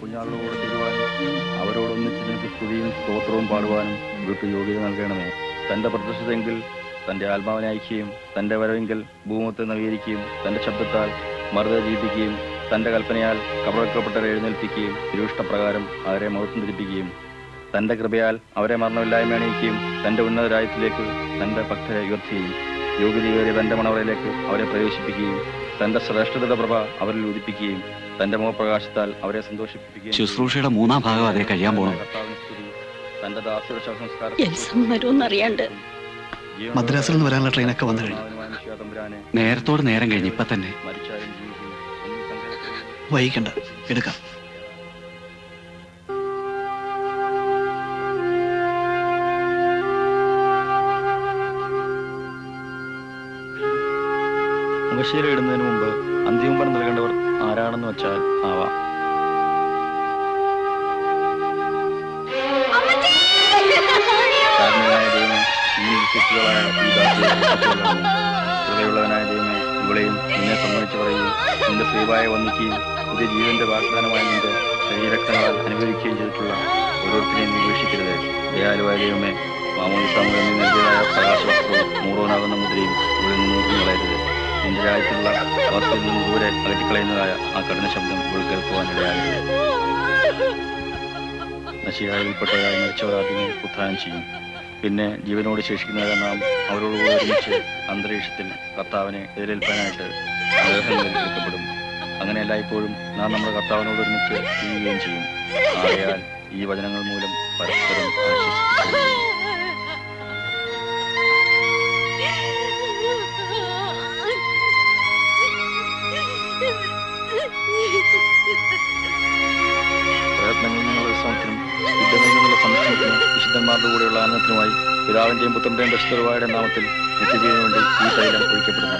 കുഞ്ഞാളോട് തരുവാനും അവരോടൊന്നിച്ച് നിനക്ക് സ്തുതിയും സ്തോത്രവും പാടുവാനും ഇവർക്ക് യോഗ്യത നൽകണമേ. തന്റെ പ്രത്യക്ഷതയെങ്കിൽ തന്റെ ആത്മാവിനെ അയക്കുകയും തന്റെ വരവെങ്കിൽ ഭൂമത്തെ നവീകരിക്കുകയും തന്റെ ശബ്ദത്താൽ മറുത ജീവിപ്പിക്കുകയും തന്റെ കൽപ്പനയാൽ കബറക്കപ്പെട്ടവരെ എഴുന്നേൽപ്പിക്കുകയും തിരുവിഷ്ടപ്രകാരം അവരെ മഹത്വം ധരിപ്പിക്കുകയും തന്റെ കൃപയാൽ അവരെ മരണമില്ലായ്മ അണിയിക്കുകയും തന്റെ ഉന്നതരായത്തിലേക്ക് തന്റെ ഭക്തരെ ഉയർത്തുകയും യോഗ്യതയേറിയ തന്റെ മണവറയിലേക്ക് അവരെ പ്രവേശിപ്പിക്കുകയും തന്റെ ശ്രേഷ്ഠതയുടെ പ്രഭ അവരിൽ ഉദിപ്പിക്കുകയും തന്റെ മുഖപ്രകാശത്താൽ അവരെ സന്തോഷിപ്പിക്കുകയും ശുശ്രൂഷയുടെ 3-ാം ഭാഗം അതേ കഴിയാൻ പോകണം. തന്റെ ദാസിയുടെ ശവസംസ്കാരം അറിയാണ്ട് മദ്രാസിൽ നിന്ന് വരാനുള്ള ട്രെയിനൊക്കെ വന്നു കഴിഞ്ഞു. നേരത്തോട് നേരം കഴിഞ്ഞ് ഇപ്പൊ തന്നെ. മരിച്ചാലും ജീവിക്കും വൈകിക്കണ്ട, എടുക്കാം. മുഖശീല ഇടുന്നതിന് മുമ്പ് അന്തിമുമ്പനം നൽകേണ്ടവർ ആരാണെന്ന് വെച്ചാൽ ആവാം. കാരണനായ ദൈവമേ, ഇങ്ങനെ വിശ്വസികളായ കൃപയുള്ളവനായ ദൈവമേ, ഇവളെയും നിന്നെ സംബന്ധിച്ച് പറയുകയും നിന്റെ ശ്രീവായ വന്ദിക്കുകയും പുതിയ ജീവന്റെ വാഗ്ദാനമായി നിന്റെ ശരീരക്തങ്ങളാൽ അനുഭവിക്കുകയും ചെയ്തിട്ടുള്ള ഓരോരുത്തരെയും നിരീക്ഷിക്കരുത്. ദയാലുവായ ദൈവമേ, മാമോദിസാമുഖം നീ നൽകിയതായ പ്രകാശവസ്ത്രവും മൂറോനാകുന്ന മുദ്രയും ഇവളിൽ നിന്ന് കളയരുത്. നിന്റെ രാജ്യത്തിലുള്ള അവസ്ഥയിൽ നിന്ന് ദൂരെ അകറ്റിക്കളയുന്നതായ ആ കഠിന ശബ്ദം ഇവൾ കേൾക്കുവാനിടയാകരുത്. നശിയായിൽപ്പെട്ടവരായി മരിച്ചവർ ആദ്യമേ ഉത്ഥാനം ചെയ്യും. പിന്നെ ജീവനോട് ശേഷിക്കുന്നവരെ നാം അവരോടുകൂടി ഒരുമിച്ച് അന്തരീക്ഷത്തിൽ കർത്താവിനെ എതിരേൽപ്പാനായിട്ട് ആഗ്രഹങ്ങളിൽ വിളിക്കപ്പെടും. അങ്ങനെ എല്ലായ്പ്പോഴും നാം നമ്മുടെ കർത്താവിനോട് ഒരുമിച്ച് ചെയ്യുകയും ചെയ്യും. ആകയാൽ ഈ വചനങ്ങൾ മൂലം പരസ്പരം ആശ്വസിപ്പിക്കും. പ്രയത്നങ്ങളിൽ നിന്നുള്ള വിശ്രമത്തിനും യുദ്ധങ്ങളിൽ നിന്നുള്ള സംരക്ഷണത്തിനും വിശുദ്ധന്മാരുടെ കൂടെയുള്ള ആനന്ദത്തിനുമായി പിതാവിന്റെയും പുത്രന്റെയും പരിശുദ്ധരുടെ നാമത്തിൽ നിത്യജീവന് വേണ്ടി ഈ തൈലം ഒഴിക്കപ്പെടുന്നു.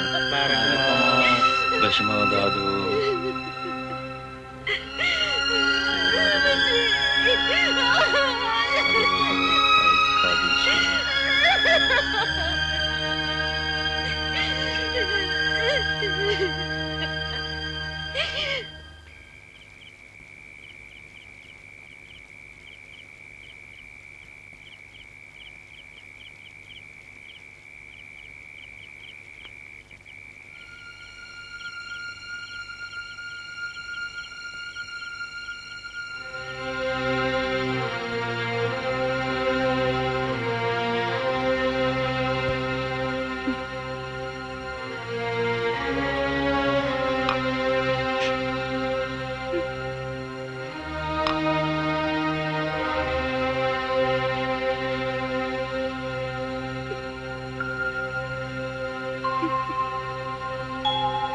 ദശമധാതു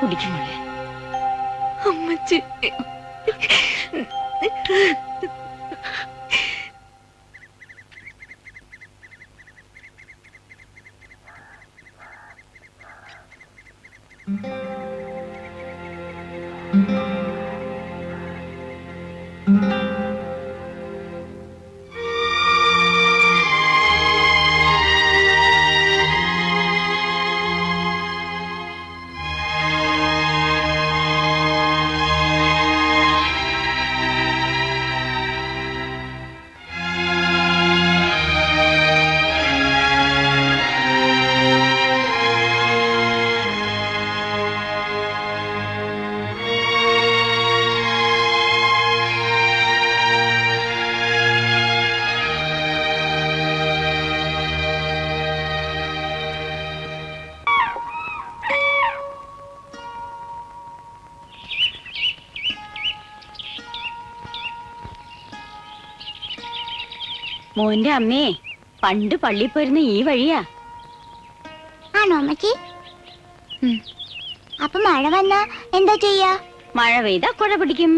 കുടിക്കുമോളെ. അമ്മച്ചി, മോന്റെ അമ്മേ പണ്ട് പള്ളി പോയിരുന്ന ഈ വഴിയാ. ആണോ അമ്മച്ചി? അപ്പൊ മഴ വന്നാ എന്താ ചെയ്യാ? മഴ പെയ്താ കുഴ പിടിക്കും.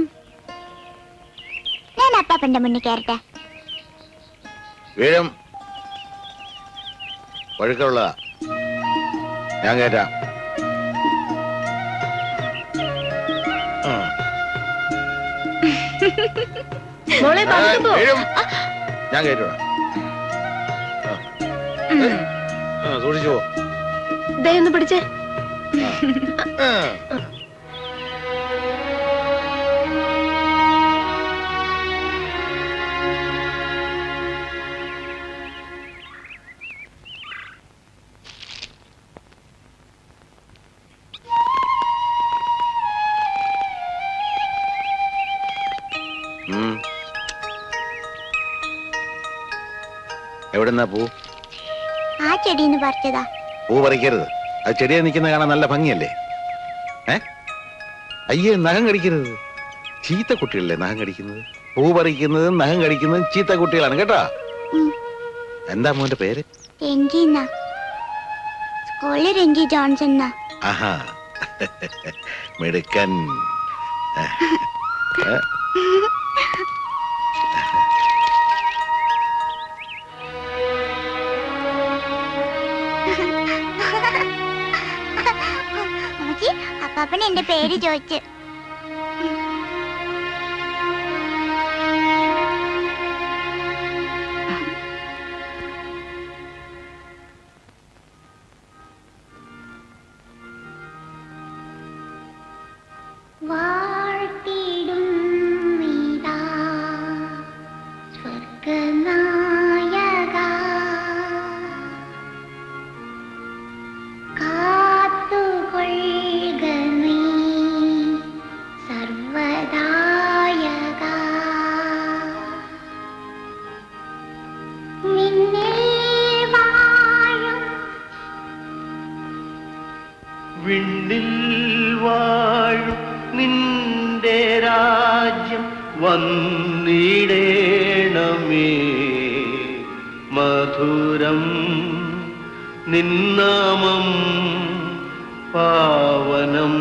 ഞാൻ അപ്പാപ്പന്റെ മുന്നിൽ കയറട്ടെ. വീഴും, ഒഴുക്കുള്ളതാ, ഞാൻ കയറ്റാം. മോളെ പതുക്കെ പോ. വീഴും, ഞാൻ കയറ്റൂടാ. സൂക്ഷിച്ചു പോ. ദേ ഒന്ന് പിടിച്ചേ. എവിടെന്നാ പൂ? ആ ചെടിന്ന് പറിച്ചതാ. പൂ പറിക്കരുത്, അത് ചെടിയെ നിൽക്കുന്ന കാണാൻ നല്ല ഭംഗിയല്ലേ. അയ്യേ, നഖം കടിക്കരുത്. ചീത്ത കുട്ടികളല്ലേ നഖം കടിക്കുന്നത്. പൂ പറിക്കുന്നതും നഖം കടിക്കുന്നതും ചീത്ത കുട്ടികളാണ് കേട്ടാ. എന്താ മോന്റെ പേര്? രഞ്ജിന്നാ. സ്കൂളിൽ രഞ്ജി ജോൺസൺ. ആഹാ, മിടുക്കൻ. അമ്മച്ചി, അപ്പാപ്പൻ എന്റെ പേര് ചോദിച്ചു. വാഴ്ത്തിടും നീതാ സ്വർഗനായകാ, കാത്തുകൊള്ളുക നീ സർവദായകാ. വിണ്ണിൽ വാഴും നിന്റെ രാജ്യം വന്നിടേണമേ, മധുരം നിന്നാമം പാവനം.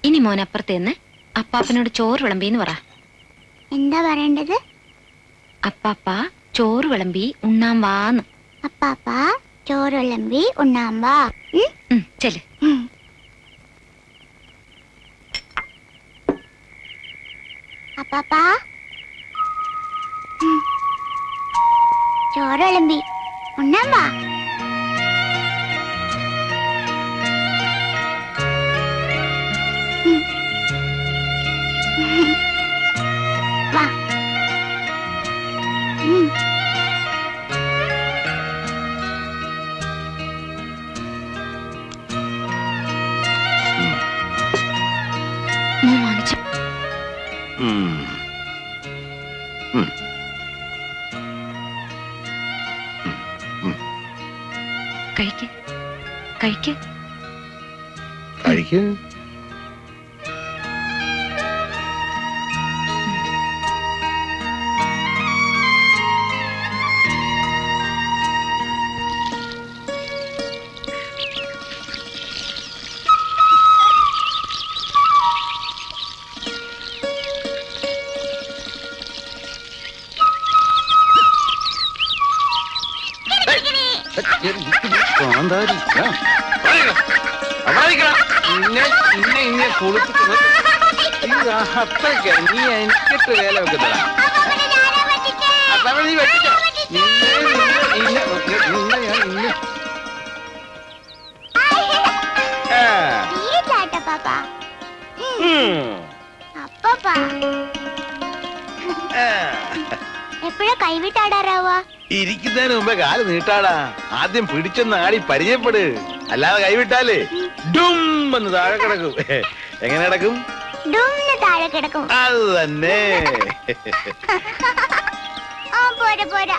ഇനി മോനപ്പുറത്ത് നിന്ന് അപ്പാപ്പനോട് ചോറ് വിളമ്പിന്ന് പറ. എന്താ പറയേണ്ടത്? അപ്പാപ്പ ചോറ് വിളമ്പി ഉണ്ണാൻ വാന്ന്. അപ്പാപ്പ ചോറ് വിളമ്പി ഉണ്ണാൻ വാ. ചെല്. അപ്പാപ്പ ചോറ് വിളമ്പി ഉണ്ണാൻ വാ. വാ. മോൻ വാങ്ങിച്ചു. കഴിക്ക് കഴിക്ക് കഴിക്ക്. കാന്താരി ഇന്നെ കുളിപ്പിക്കുന്നത് നീ എനിക്കിട്ട് വേല വെക്കുന്നതാ. നീ വെച്ചിട്ടോ എപ്പോഴാ കൈവിട്ടാടാറാവാ? ഇരിക്കുന്നതിന് മുമ്പേ കാല് നീട്ടാടാ. ആദ്യം പിടിച്ചൊന്ന് ആടി പരിചയപ്പെട്. അല്ലാതെ കൈവിട്ടാലേ ഡും എന്ന് താഴെ കിടക്കും. എങ്ങനെ കിടക്കും? താഴെ കിടക്കും. അത് തന്നെ. പോരാ പോരാ.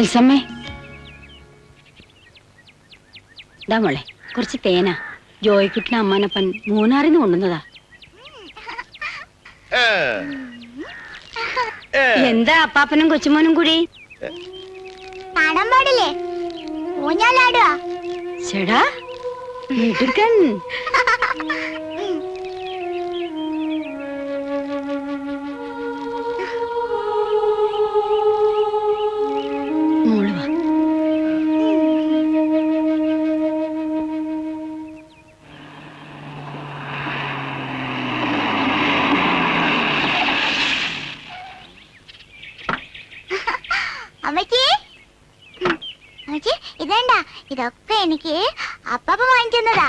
എൽസമ്മേ, ഇതാ മോളെ കുറച്ച് തേനാ. ജോയിക്കുട്ടിന് അമ്മാനപ്പൻ മൂന്നാറിന്ന് കൊണ്ടുവന്നതാ. എന്താ അപ്പാപ്പനും കൊച്ചുമോനും കൂടി? കാണാൻ പാടില്ലേ? ഊഞ്ഞാലാടുവാ. ചേടാ മിടുക്കൻ. മോള് വാ. അമ്മച്ചി, അമ്മച്ചി ഇതേണ്ട, ഇതൊക്കെ എനിക്ക് അപ്പാപ്പ വാങ്ങിക്കുന്നതാ.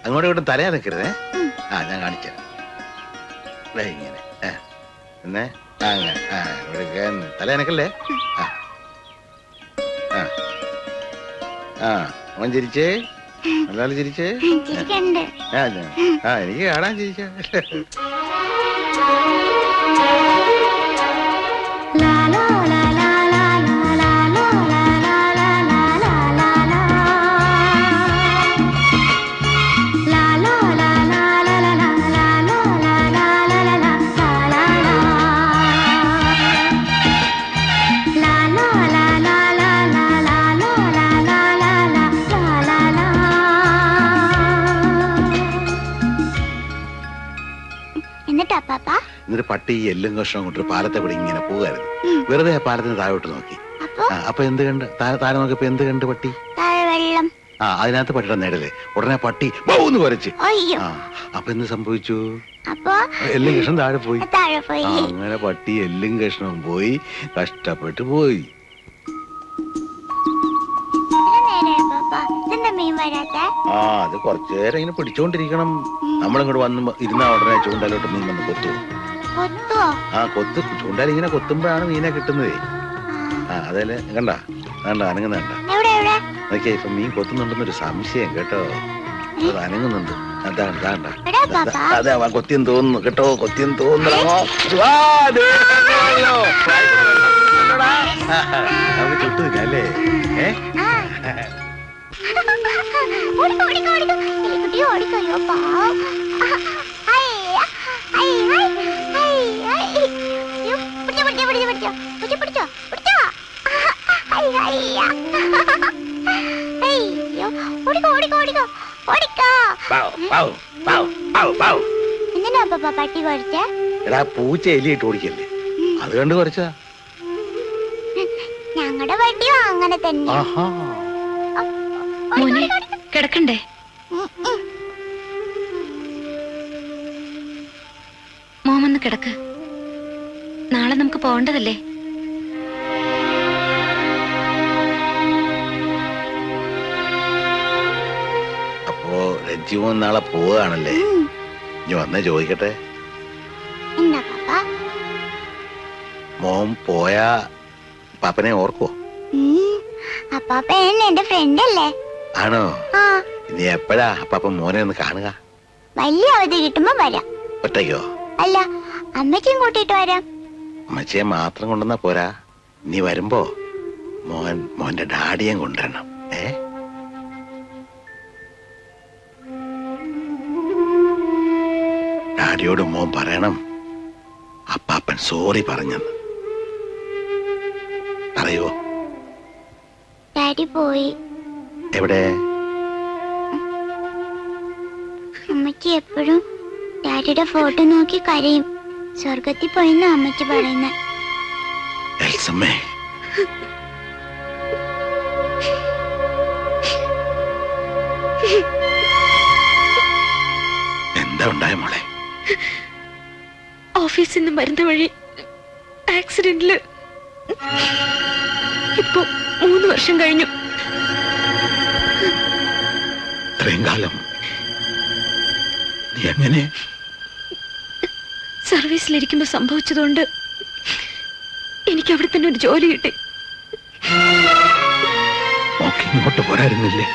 അങ്ങോട്ടും ഇങ്ങോട്ടും തലയാ നിൽക്കരുതേ. ഞാൻ കാണിച്ച ഇങ്ങനെ പിന്നെ അങ്ങനെ ഇവിടെ തല എനക്കല്ലേ. അവൻ ചിരിച്ചേ, നല്ലാലും ചിരിച്ചേ. എനിക്ക് കാണാൻ ചിരിച്ച. എന്നിട്ട് പട്ടി ഈ എല്ലും കഷ്ണം കൊണ്ട് പാലത്തെ കൂടി ഇങ്ങനെ പോകായിരുന്നു. വെറുതെ ആ പാലത്തിന് താഴോട്ട് നോക്കി. അപ്പൊ എന്ത് കണ്ട്? താഴെ നോക്കിയപ്പോ എന്ത് കണ്ട്? പട്ടി. അതിനകത്ത് പട്ടിയുടെ നേടലേ. ഉടനെ പട്ടി ബൗന്ന് കുരച്ച്. അപ്പൊ എന്ത് സംഭവിച്ചു? എല്ലും കഷ്ണം താഴെ പോയി. അങ്ങനെ പട്ടി എല്ലും കഷ്ണം പോയി, കഷ്ടപ്പെട്ടു പോയി. അത് കുറച്ചു നേരം ഇങ്ങനെ പിടിച്ചോണ്ടിരിക്കണം. നമ്മളിങ്ങോട്ട് വന്ന് ഇരുന്ന ഉടനെ ചൂണ്ടലോട്ട് മീൻ വന്ന് കൊത്തു. കൊത്ത് ചൂണ്ടാൽ ഇങ്ങനെ കൊത്തുമ്പോഴാണ് മീനെ കിട്ടുന്നതേ. അതല്ലേ കണ്ട അനങ്ങുന്ന നോക്കിയാ ഇപ്പൊ മീൻ കൊത്തുന്നുണ്ടെന്നൊരു സംശയം കേട്ടോ. അത് അനങ്ങുന്നുണ്ട്. അതെ കൊത്തിയെന്ന് തോന്നുന്നു കേട്ടോ. കൊത്തിയെന്ന് തോന്നുന്നു. നമുക്ക് ചുട്ടില്ല അല്ലേ? പട്ടി കുറച്ച് എടാ പൂച്ച എലിയിട്ട് ഓടിക്കല്ലേ, അത് കണ്ട് കുറച്ചാ. ഞങ്ങളുടെ പട്ടിയോ അങ്ങനെ തന്നെ. മോനെ കിടക്കണ്ടേ? മോൻ വന്ന് കിടക്ക്. നാളെ നമുക്ക് പോകേണ്ടതല്ലേ? അപ്പോ രഞ്ജുമോൻ നാളെ പോവുകയാണല്ലേ? ഇനി വന്നേ ചോദിക്കട്ടെ, എന്താ പാപ്പ? മോൻ പോയാ പാപ്പനെ ഓർക്കോ? അപ്പാപ്പ എന്റെ ഫ്രണ്ട് അല്ലേ? ആണോ? ആ, ഇനി എപ്പോഴാ അപ്പാപ്പൻ മോനെ ഒന്ന് കാണുക? വലിയ അവധി കിട്ടുമ്പോ വരാം. ഒറ്റയ്ക്കോ? അല്ല, അമ്മച്ചിയും കൂട്ടിയിട്ട് വരാം. അമ്മച്ചിയെ മാത്രം കൊണ്ടുവന്നാ പോരാ, നീ വരുമ്പോ മോന്റെ ഡാഡിയും കൊണ്ടുവരണം. ഡാഡിയോട് മോൻ പറയണം അപ്പാപ്പൻ സോറി പറഞ്ഞെന്ന്. പറയോ? ഡാഡി പോയി. എവിടെ? അമ്മച്ചി എപ്പോഴും ഡാഡിയുടെ ഫോട്ടോ നോക്കി കരയും. സ്വർഗത്തിൽ പോയെന്ന് അമ്മച്ചി പറയുന്നത്. എൽസമ്മേ, എന്താ ഉണ്ടായ മോളെ? ഓഫീസിൽ നിന്ന് വരുന്ന വഴി ആക്സിഡന്റില് ഇപ്പൊ 3 വർഷം കഴിഞ്ഞു. ഇത്രയും കാലം നീ എങ്ങനെ? സർവീസിലിരിക്കുമ്പോ സംഭവിച്ചതുകൊണ്ട് എനിക്ക് അവിടെ തന്നെ ഒരു ജോലി കിട്ടി. നോക്കി ഇങ്ങോട്ട് പോരായിരുന്നില്ലേ?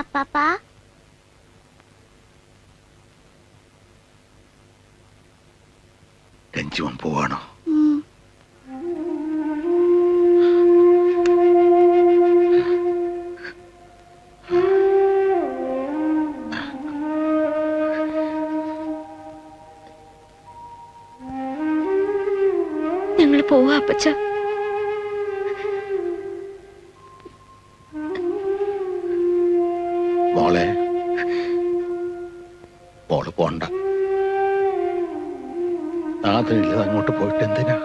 അപ്പാപ്പാ, രഞ്ജുവൻ പോവാണോ? ഞങ്ങൾ പോവാ അപ്പച്ച. മോള് പോണ്ട. നാഥനില്ലത് അങ്ങോട്ട് പോയിട്ട് എന്തിനാ?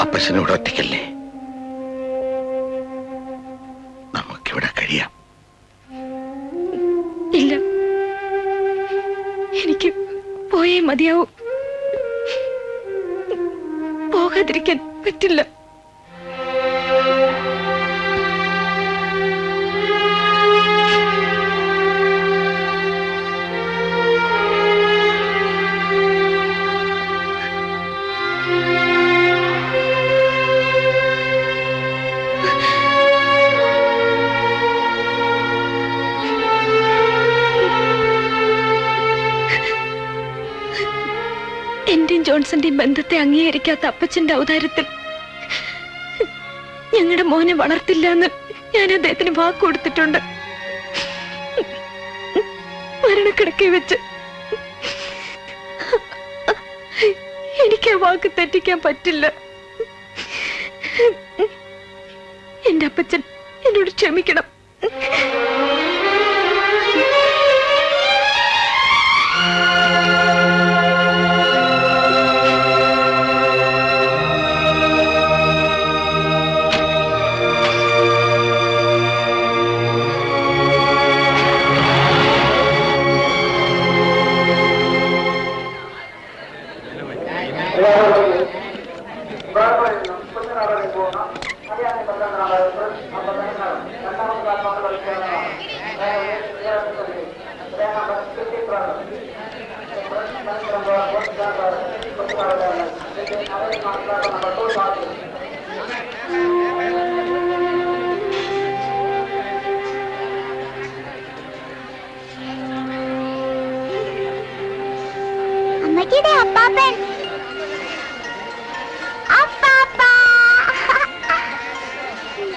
അപ്പച്ചനോട് ഒറ്റയ്ക്കല്ലേ? നമുക്കിവിടെ കഴിയാം. ഇല്ല, എനിക്ക് പോയേ മതിയാവും. പോകാതിരിക്കാൻ പറ്റില്ല. എന്റെയും ജോൺസന്റെയും ബന്ധത്തെ അംഗീകരിക്കാത്ത അപ്പച്ചന്റെ ഔദാര്യത്തിൽ ഞങ്ങളുടെ മോനെ വളർത്തില്ല എന്ന് ഞാൻ അദ്ദേഹത്തിന് വാക്ക് കൊടുത്തിട്ടുണ്ട്. മരണക്കിടക്കയിൽ വെച്ച് എനിക്ക് ആ വാക്ക് തെറ്റിക്കാൻ പറ്റില്ല. എന്റെ അപ്പച്ചൻ എന്നോട് ക്ഷമിക്കണം. അമ്മച്ചിയുടെ അപ്പാപ്പൻ. അപ്പാപ്പ.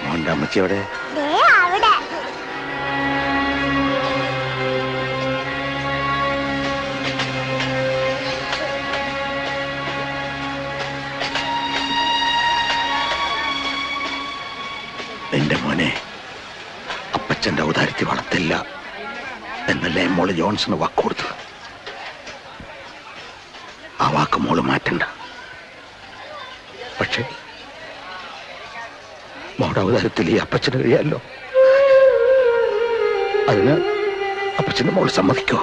മോന്റെ അമ്മച്ചി എവിടെ? ദേ അവിടെ. എന്റെ മോനെ അപ്പച്ചന്റെ ഔദാര്യത്തിൽ വളർത്തില്ല എന്നല്ലേ മോള് ജോൺസണ് വാക്ക് കൊടുത്തത്. ആ വാക്ക് മോള് മാറ്റണ്ട. പക്ഷെ മോടെ ഔദാര്യത്തിൽ ഈ അപ്പച്ചന് കഴിയാമല്ലോ. അതിന് അപ്പച്ചന്റെ മോള് സമ്മതിക്കോ?